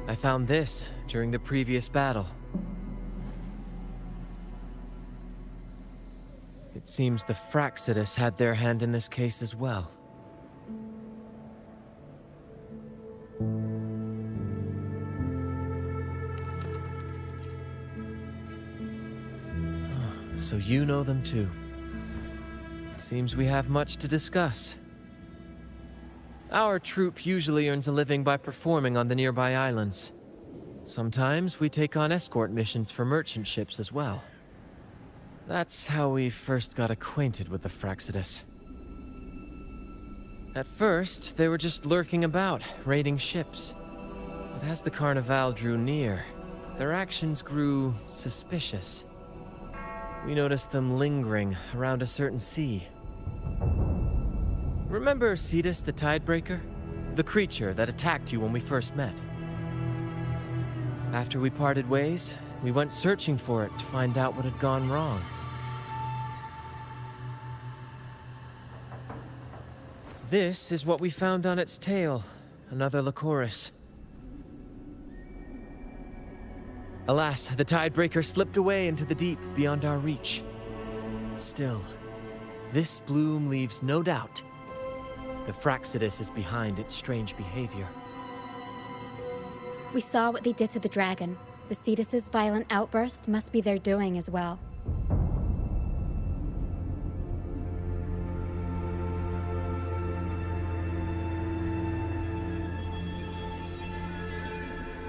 I found this during the previous battle. It seems the Fraxidus had their hand in this case as well. So you know them too. Seems we have much to discuss. Our troop usually earns a living by performing on the nearby islands. Sometimes we take on escort missions for merchant ships as well. That's how we first got acquainted with the Fraxidus. At first, they were just lurking about, raiding ships. But as the Carnival drew near, their actions grew suspicious. We noticed them lingering around a certain sea. Remember Cetus the Tidebreaker? The creature that attacked you when we first met? After we parted ways, we went searching for it to find out what had gone wrong. This is what we found on its tail, another Lycoris. Alas, the Tidebreaker slipped away into the deep beyond our reach. Still, this bloom leaves no doubt. The Fraxidus is behind its strange behavior. We saw what they did to the dragon. The Cetus's violent outburst must be their doing as well.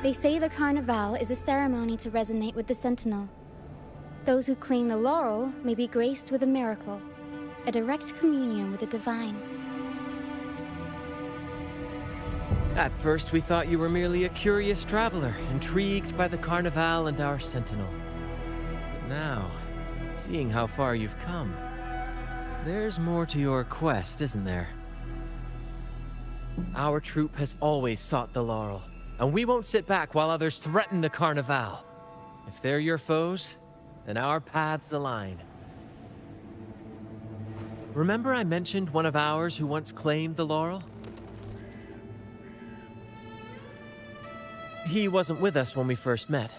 They say the Carnival is a ceremony to resonate with the Sentinel. Those who claim the laurel may be graced with a miracle, a direct communion with the divine. At first, we thought you were merely a curious traveler, intrigued by the Carnival and our Sentinel. But now, seeing how far you've come, there's more to your quest, isn't there? Our troop has always sought the laurel, and we won't sit back while others threaten the Carnival. If they're your foes, then our paths align. Remember I mentioned one of ours who once claimed the laurel? He wasn't with us when we first met.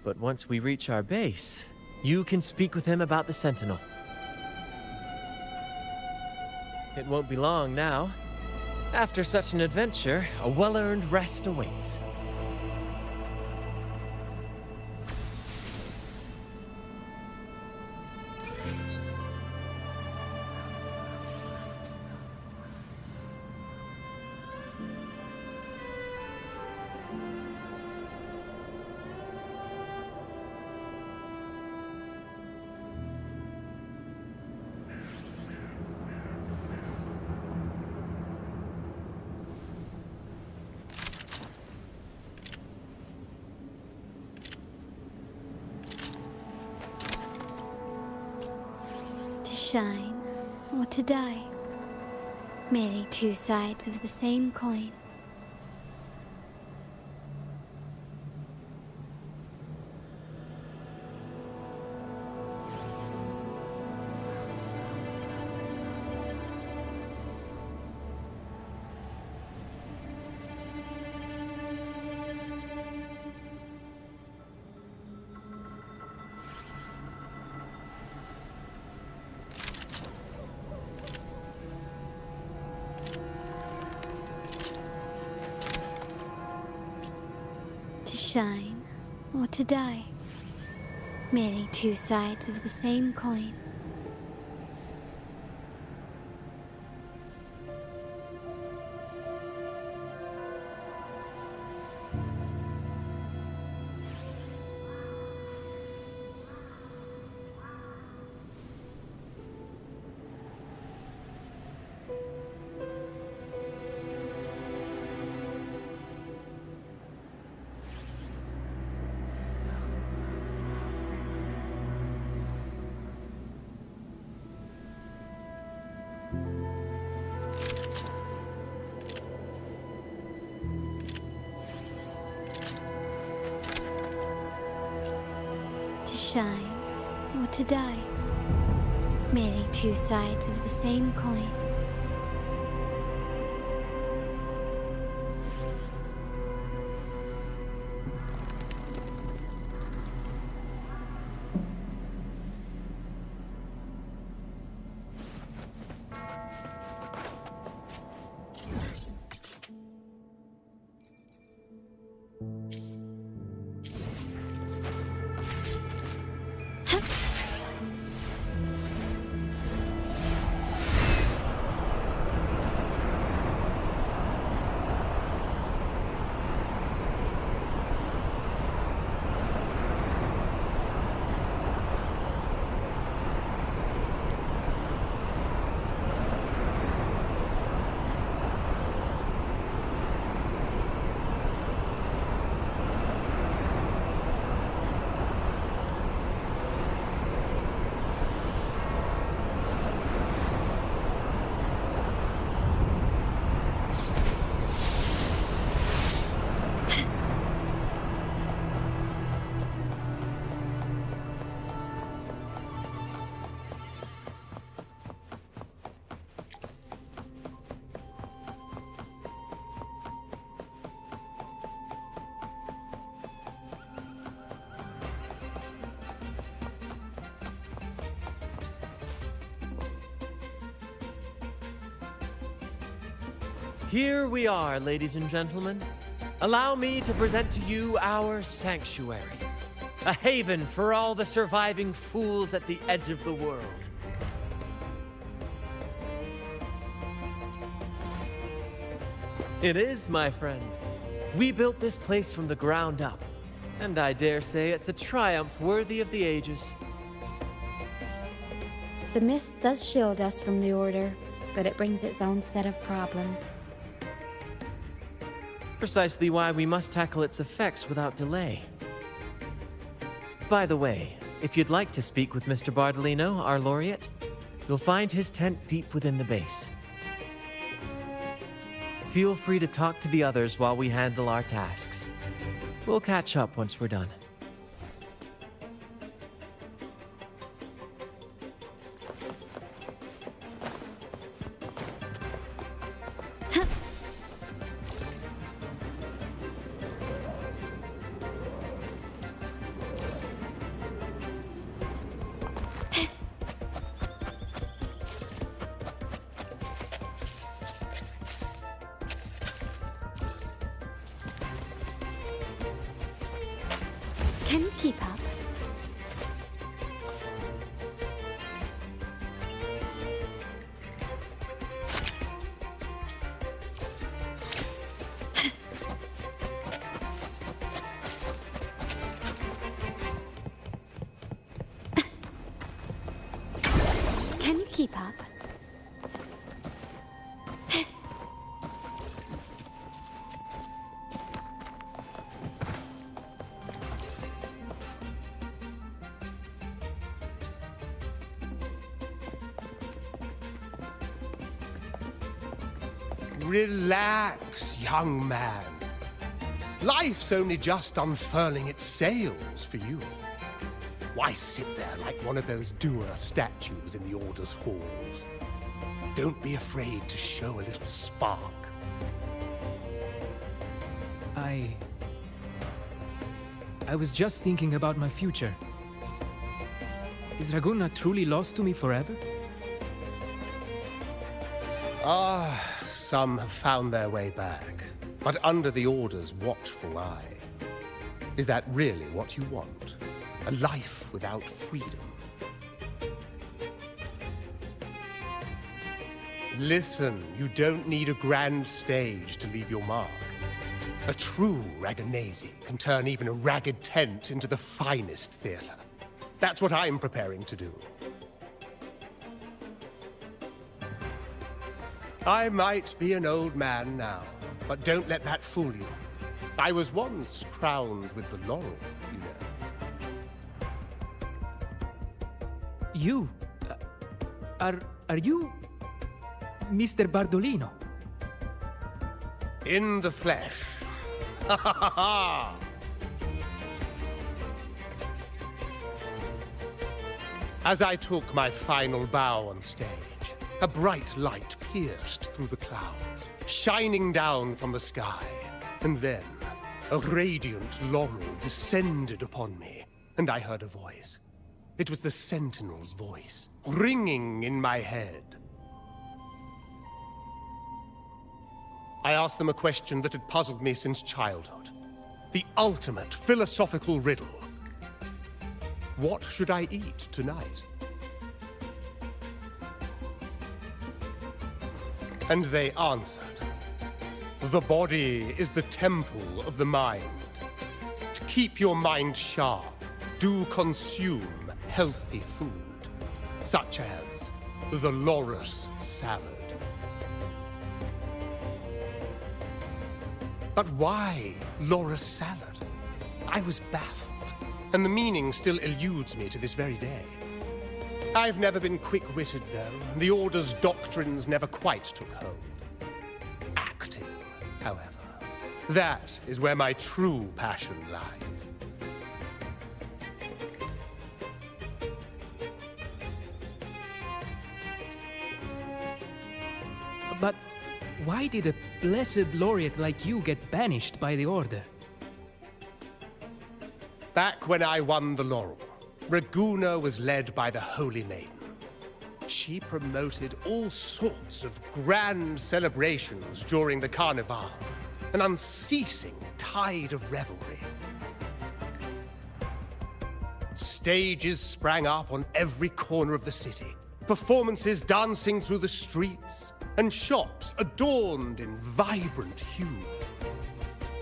But once we reach our base, you can speak with him about the Sentinel. It won't be long now. After such an adventure, a well-earned rest awaits. To shine or to die. Merely two sides of the same coin. shine or to die. Merely two sides of the same coin. To shine or to die. Merely two sides of the same coin. Here we are, ladies and gentlemen. Allow me to present to you our sanctuary. A haven for all the surviving fools at the edge of the world. It is, my friend. We built this place from the ground up, and I dare say it's a triumph worthy of the ages. The mist does shield us from the Order, but it brings its own set of problems. Precisely why we must tackle its effects without delay. By the way, if you'd like to speak with Mr. Bardolino, our laureate, you'll find his tent deep within the base. Feel free to talk to the others while we handle our tasks. We'll catch up once we're done. Can you keep up? Can you keep up? Relax, young man. Life's only just unfurling its sails for you. Why sit there like one of those dour statues in the Order's halls? Don't be afraid to show a little spark. I was just thinking about my future. Is Raguna truly lost to me forever? Some have found their way back, but under the Order's watchful eye. Is that really what you want? A life without freedom? Listen, you don't need a grand stage to leave your mark. A true Raganazi can turn even a ragged tent into the finest theater. That's what I'm preparing to do. I might be an old man now, but don't let that fool you. I was once crowned with the laurel, you know. You? Are you Mr. Bardolino? In the flesh. Ha ha ha ha! As I took my final bow on stage, a bright light pierced through the clouds, shining down from the sky. And then, a radiant laurel descended upon me, and I heard a voice. It was the Sentinel's voice, ringing in my head. I asked them a question that had puzzled me since childhood. The ultimate philosophical riddle. What should I eat tonight? And they answered. The body is the temple of the mind. To keep your mind sharp, do consume healthy food, such as the Loris salad. But why Loris salad? I was baffled, and the meaning still eludes me to this very day. I've never been quick-witted, though, and the Order's doctrines never quite took hold. Acting, however, that is where my true passion lies. But why did a blessed laureate like you get banished by the Order? Back when I won the laurel, Raguna was led by the Holy Maiden. She promoted all sorts of grand celebrations during the Carnival, an unceasing tide of revelry. Stages sprang up on every corner of the city, performances dancing through the streets, and shops adorned in vibrant hues.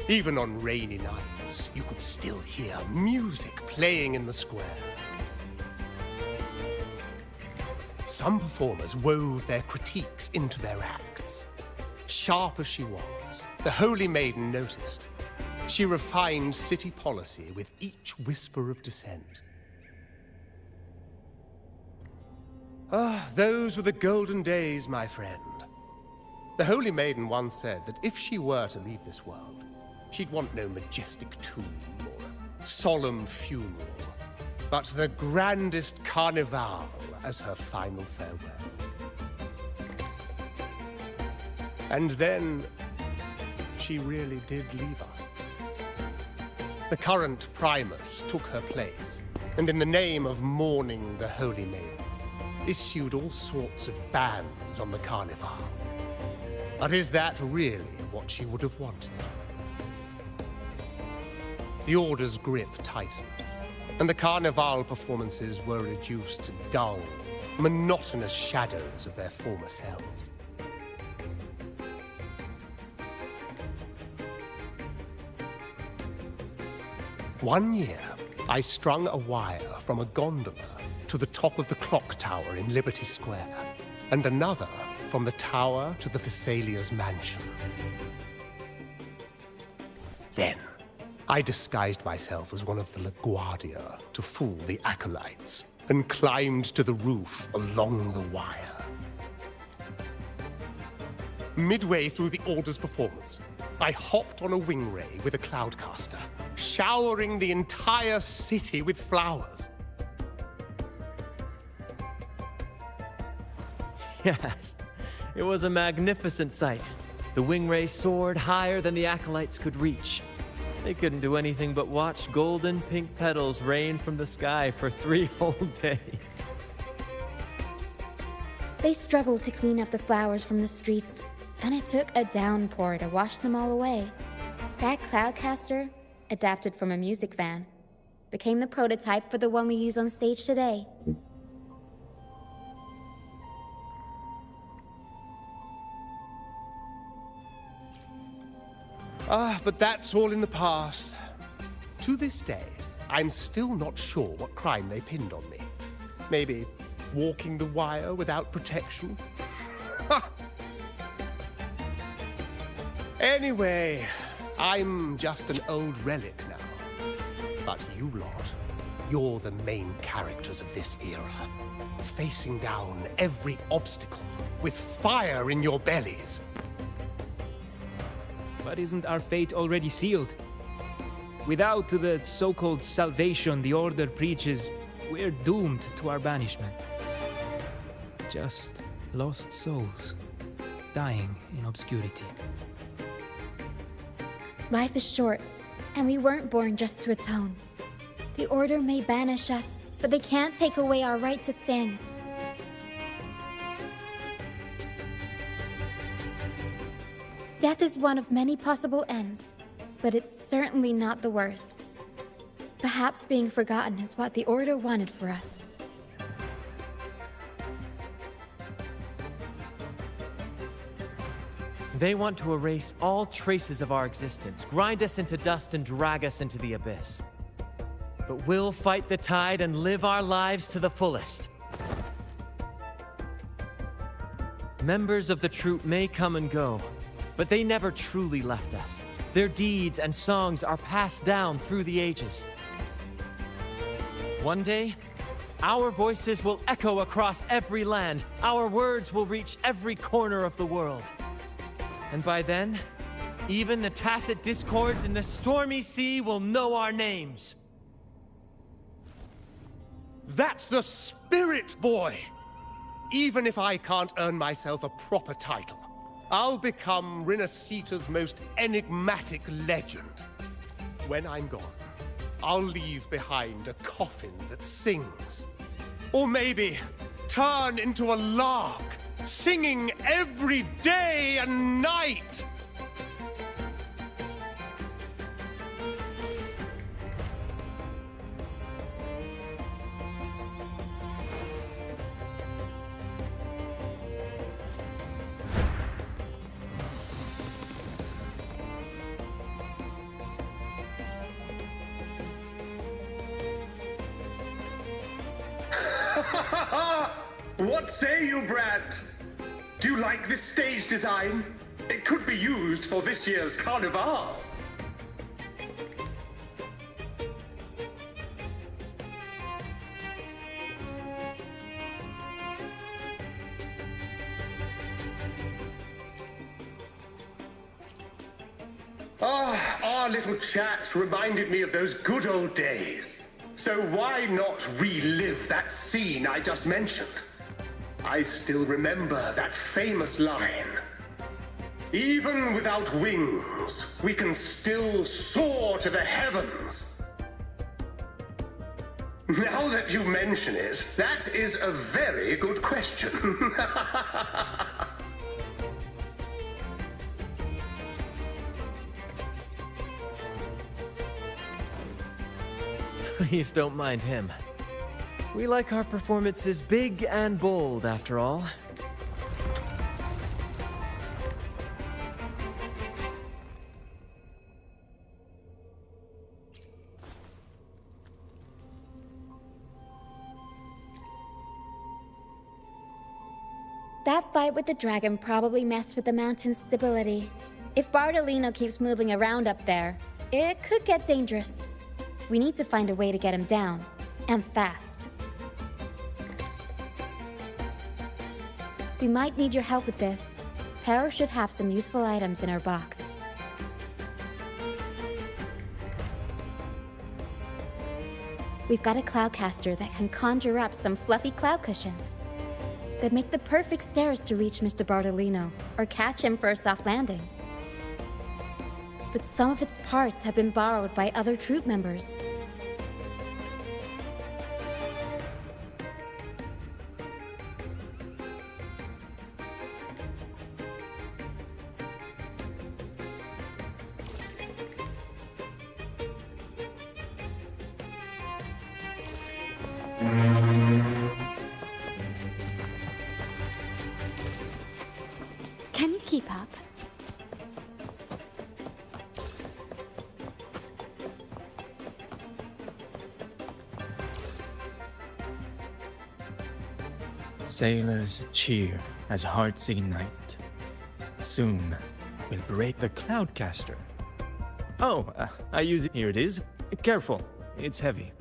Even on rainy nights, you could still hear music playing in the square. Some performers wove their critiques into their acts. Sharp as she was, the Holy Maiden noticed. She refined city policy with each whisper of dissent. Ah, those were the golden days, my friend. The Holy Maiden once said that if she were to leave this world, she'd want no majestic tomb or a solemn funeral, but the grandest carnival as her final farewell. And then, she really did leave us. The current Primus took her place, and in the name of mourning the Holy Maiden, issued all sorts of bans on the carnival. But is that really what she would have wanted? The Order's grip tightened, and the Carnival performances were reduced to dull, monotonous shadows of their former selves. One year, I strung a wire from a gondola to the top of the clock tower in Liberty Square, and another from the tower to the Thessalia's mansion. Then, I disguised myself as one of the LaGuardia to fool the acolytes, and climbed to the roof along the wire. Midway through the Order's performance, I hopped on a wing ray with a cloudcaster, showering the entire city with flowers. Yes, it was a magnificent sight. The wingray soared higher than the acolytes could reach. They couldn't do anything but watch golden pink petals rain from the sky for 3 whole days. They struggled to clean up the flowers from the streets, and it took a downpour to wash them all away. That cloudcaster adapted from a music van, became the prototype for the one we use on stage today. But that's all in the past. To this day, I'm still not sure what crime they pinned on me. Maybe walking the wire without protection? Anyway, I'm just an old relic now. But you lot, you're the main characters of this era. Facing down every obstacle with fire in your bellies. But isn't our fate already sealed? Without the so-called salvation the Order preaches, we're doomed to our banishment. Just lost souls, dying in obscurity. Life is short, and we weren't born just to atone. The Order may banish us, but they can't take away our right to sing. Death is one of many possible ends, but it's certainly not the worst. Perhaps being forgotten is what the Order wanted for us. They want to erase all traces of our existence, grind us into dust and drag us into the abyss. But we'll fight the tide and live our lives to the fullest. Members of the troupe may come and go, but they never truly left us. Their deeds and songs are passed down through the ages. One day, our voices will echo across every land. Our words will reach every corner of the world. And by then, even the tacit discords in the stormy sea will know our names. That's the spirit, boy! Even if I can't earn myself a proper title, I'll become Rinasita's most enigmatic legend. When I'm gone, I'll leave behind a coffin that sings. Or maybe turn into a lark, singing every day and night! What say you, Brad? Do you like this stage design? It could be used for this year's carnival. Our little chat reminded me of those good old days. So why not relive that scene I just mentioned? I still remember that famous line. Even without wings, we can still soar to the heavens. Now that you mention it, that is a very good question. Please don't mind him. We like our performances big and bold, after all. That fight with the dragon probably messed with the mountain's stability. If Bardolino keeps moving around up there, it could get dangerous. We need to find a way to get him down, and fast. We might need your help with this. Hera should have some useful items in her box. We've got a cloudcaster that can conjure up some fluffy cloud cushions. They'd make the perfect stairs to reach Mr. Bardolino, or catch him for a soft landing. But some of its parts have been borrowed by other troop members. Can you keep up? Sailors cheer as hearts ignite. Soon, we'll break the Cloudcaster. Oh, I use it. Here it is. Careful, it's heavy.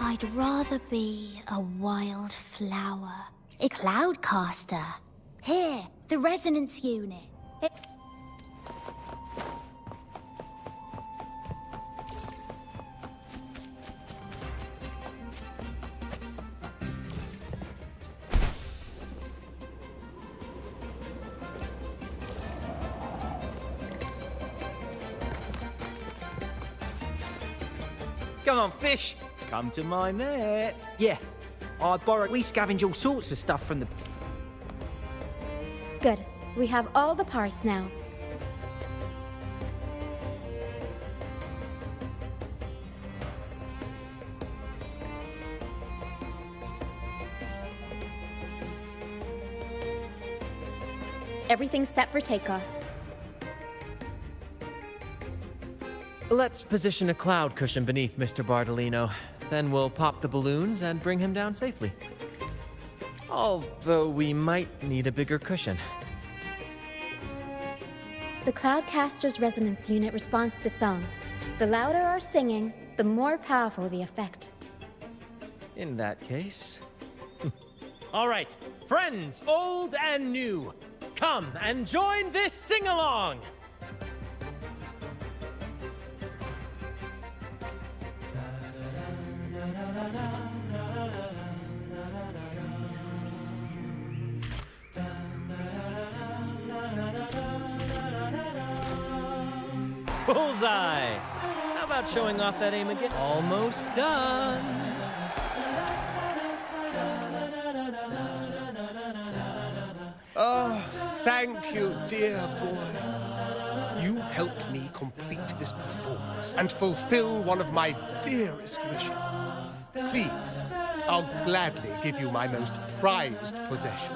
I'd rather be a wild flower. A cloudcaster. Here, the resonance unit. Come on, fish. Come to my net. Yeah, I borrow. We scavenge all sorts of stuff from the... Good. We have all the parts now. Everything's set for takeoff. Let's position a cloud cushion beneath Mr. Bardolino. Then we'll pop the balloons and bring him down safely. Although we might need a bigger cushion. The Cloudcaster's resonance unit responds to song. The louder our singing, the more powerful the effect. In that case... All right, friends, old and new, come and join this sing-along! Bullseye! How about showing off that aim again? Almost done! Oh, thank you, dear boy. You helped me complete this performance and fulfill one of my dearest wishes. Please, I'll gladly give you my most prized possession.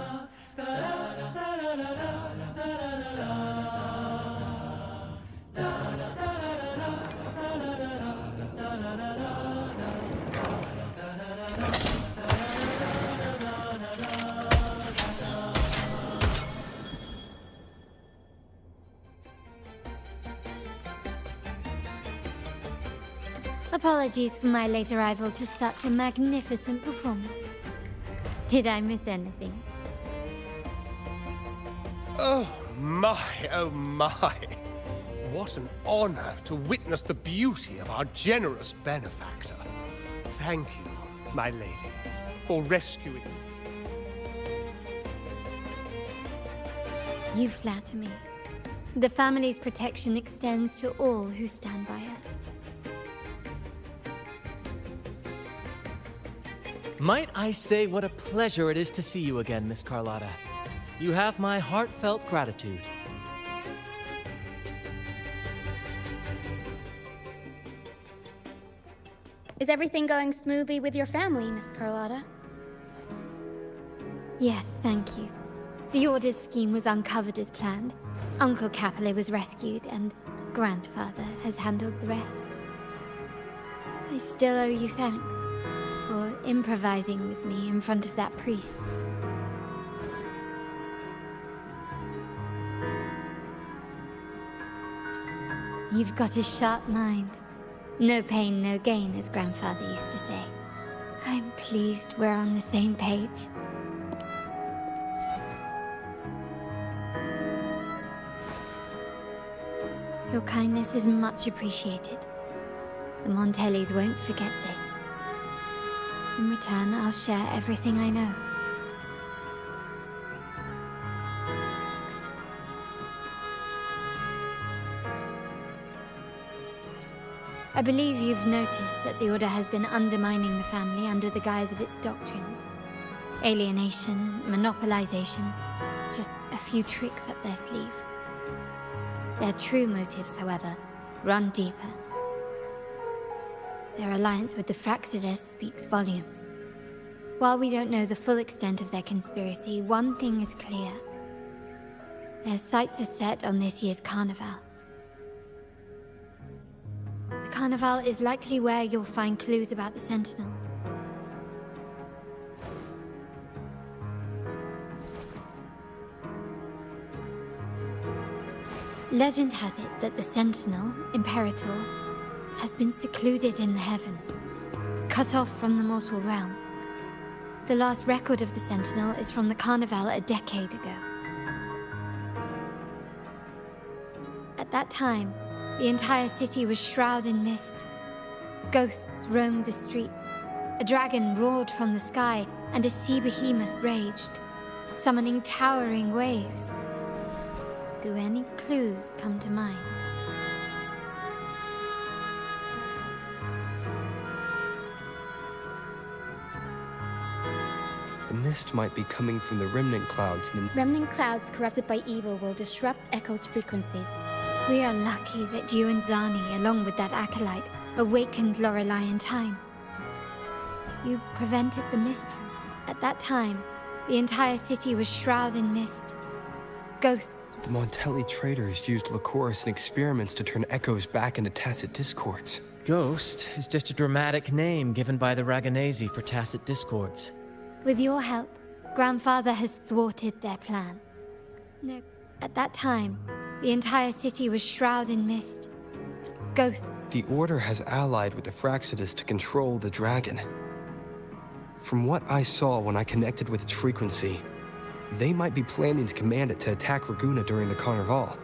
Apologies for my late arrival to such a magnificent performance. Did I miss anything? Oh my, oh my. What an honor to witness the beauty of our generous benefactor. Thank you, my lady, for rescuing me. You flatter me. The family's protection extends to all who stand by us. Might I say what a pleasure it is to see you again, Miss Carlotta. You have my heartfelt gratitude. Is everything going smoothly with your family, Miss Carlotta? Yes, thank you. The Order's scheme was uncovered as planned. Uncle Capilet was rescued, and Grandfather has handled the rest. I still owe you thanks for improvising with me in front of that priest. You've got a sharp mind. No pain, no gain, as Grandfather used to say. I'm pleased we're on the same page. Your kindness is much appreciated. The Montellis won't forget this. In return, I'll share everything I know. I believe you've noticed that the Order has been undermining the family under the guise of its doctrines. Alienation, monopolization, just a few tricks up their sleeve. Their true motives, however, run deeper. Their alliance with the Fraxidus speaks volumes. While we don't know the full extent of their conspiracy, one thing is clear. Their sights are set on this year's carnival. The carnival is likely where you'll find clues about the Sentinel. Legend has it that the Sentinel, Imperator, has been secluded in the heavens, cut off from the mortal realm. The last record of the Sentinel is from the Carnival a decade ago. At that time, the entire city was shrouded in mist. Ghosts roamed the streets, a dragon roared from the sky, and a sea behemoth raged, summoning towering waves. Do any clues come to mind? The mist might be coming from the remnant clouds and Remnant clouds corrupted by evil will disrupt Echo's frequencies. We are lucky that you and Zani, along with that acolyte, awakened Lorelei in time. You prevented the mist from... At that time, the entire city was shrouded in mist. Ghosts... The Montelli traders used Lycoris in experiments to turn echoes back into tacit discords. Ghost is just a dramatic name given by the Raganese for tacit discords. With your help, Grandfather has thwarted their plan. No, at that time, the entire city was shrouded in mist. Ghosts... The Order has allied with the Fraxidus to control the dragon. From what I saw when I connected with its frequency, they might be planning to command it to attack Raguna during the Carnival.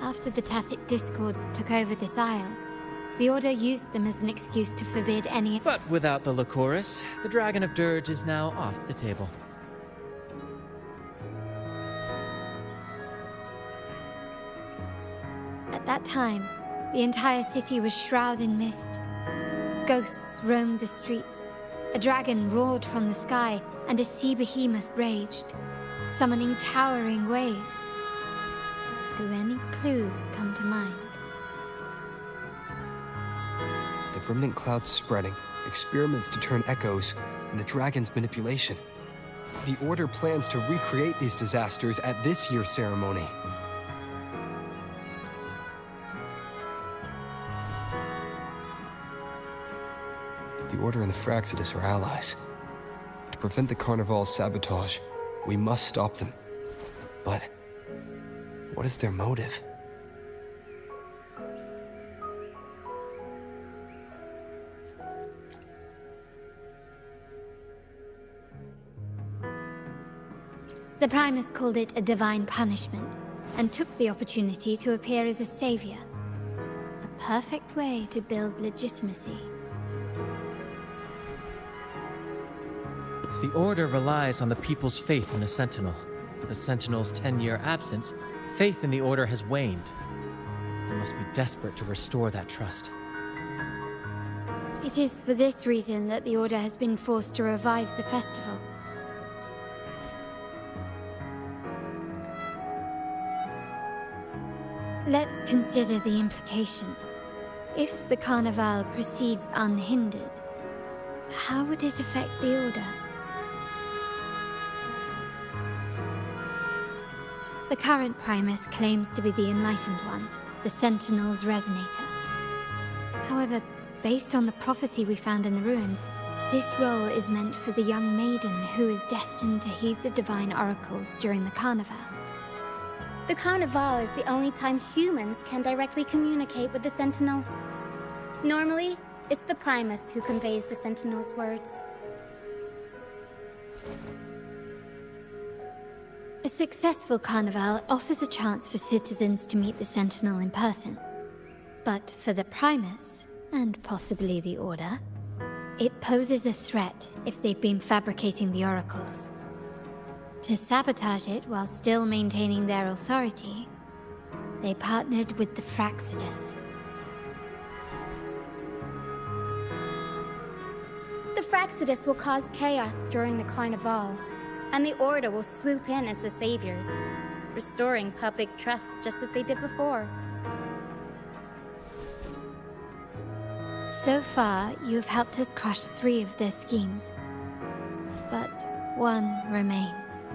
After the tacit discords took over this isle, the Order used them as an excuse to forbid any... But without the Lycoris, the Dragon of Dirge is now off the table. At that time, the entire city was shrouded in mist. Ghosts roamed the streets. A dragon roared from the sky, and a sea behemoth raged, summoning towering waves. Do any clues come to mind? The remnant clouds spreading, experiments to turn echoes, and the dragon's manipulation. The Order plans to recreate these disasters at this year's ceremony. The Order and the Fraxidus are allies. To prevent the Carnival's sabotage, we must stop them. But what is their motive? The Primus called it a divine punishment, and took the opportunity to appear as a savior. A perfect way to build legitimacy. The Order relies on the people's faith in the Sentinel. With the Sentinel's 10-year absence, faith in the Order has waned. They must be desperate to restore that trust. It is for this reason that the Order has been forced to revive the festival. Let's consider the implications. If the Carnival proceeds unhindered, how would it affect the Order? The current Primus claims to be the Enlightened One, the Sentinel's Resonator. However, based on the prophecy we found in the ruins, this role is meant for the young maiden who is destined to heed the divine oracles during the Carnival. The Carnival is the only time humans can directly communicate with the Sentinel. Normally, it's the Primus who conveys the Sentinel's words. A successful Carnival offers a chance for citizens to meet the Sentinel in person. But for the Primus, and possibly the Order, it poses a threat if they've been fabricating the oracles. To sabotage it while still maintaining their authority, they partnered with the Fraxidus. Fraccidus will cause chaos during the Carnival, and the Order will swoop in as the saviors, restoring public trust just as they did before. So far, you have helped us crush 3 of their schemes. But one remains.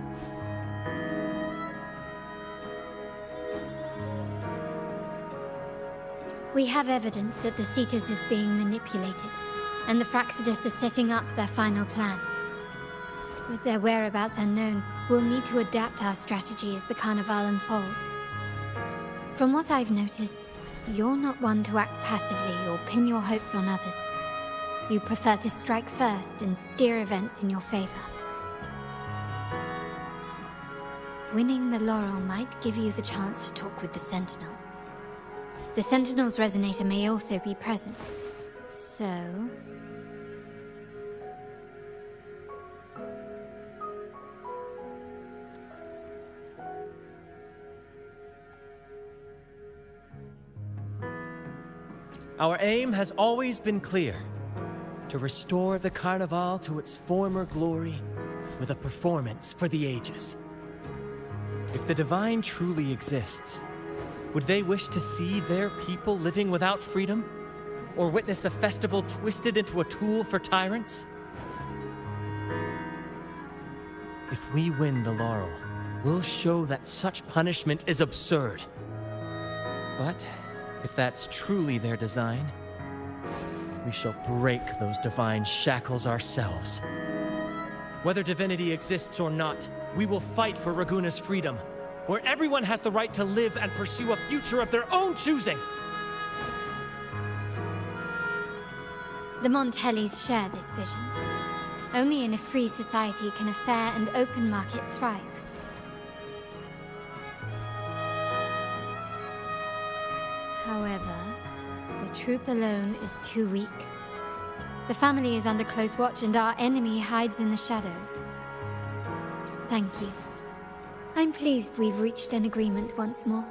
We have evidence that the Cetus is being manipulated, and the Fraccidus are setting up their final plan. With their whereabouts unknown, we'll need to adapt our strategy as the Carnival unfolds. From what I've noticed, you're not one to act passively or pin your hopes on others. You prefer to strike first and steer events in your favor. Winning the Laurel might give you the chance to talk with the Sentinel. The Sentinel's resonator may also be present, so... Our aim has always been clear: to restore the Carnival to its former glory with a performance for the ages. If the Divine truly exists, would they wish to see their people living without freedom? Or witness a festival twisted into a tool for tyrants? If we win the Laurel, we'll show that such punishment is absurd. But if that's truly their design, we shall break those divine shackles ourselves. Whether divinity exists or not, we will fight for Raguna's freedom, where everyone has the right to live and pursue a future of their own choosing. The Montellis share this vision. Only in a free society can a fair and open market thrive. However, the troop alone is too weak. The family is under close watch and our enemy hides in the shadows. Thank you. I'm pleased we've reached an agreement once more.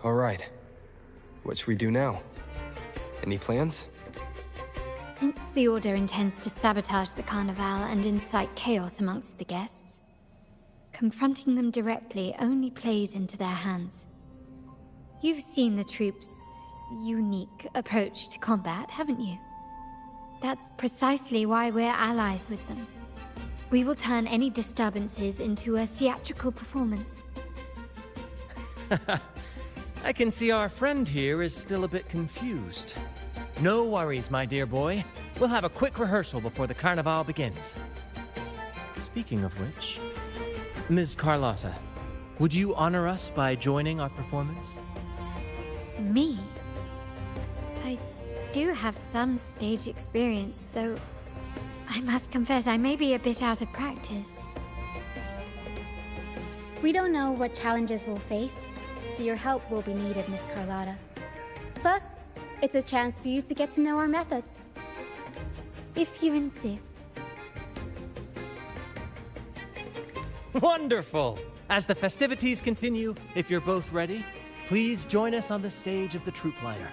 All right. What should we do now? Any plans? Since the Order intends to sabotage the Carnival and incite chaos amongst the guests, confronting them directly only plays into their hands. You've seen the troops' unique approach to combat, haven't you? That's precisely why we're allies with them. We will turn any disturbances into a theatrical performance. I can see our friend here is still a bit confused. No worries, my dear boy. We'll have a quick rehearsal before the Carnival begins. Speaking of which, Ms. Carlotta, would you honor us by joining our performance? Me? I do have some stage experience, though I must confess I may be a bit out of practice. We don't know what challenges we'll face, so your help will be needed, Miss Carlotta. Plus, it's a chance for you to get to know our methods. If you insist. Wonderful! As the festivities continue, if you're both ready, please join us on the stage of the troop liner.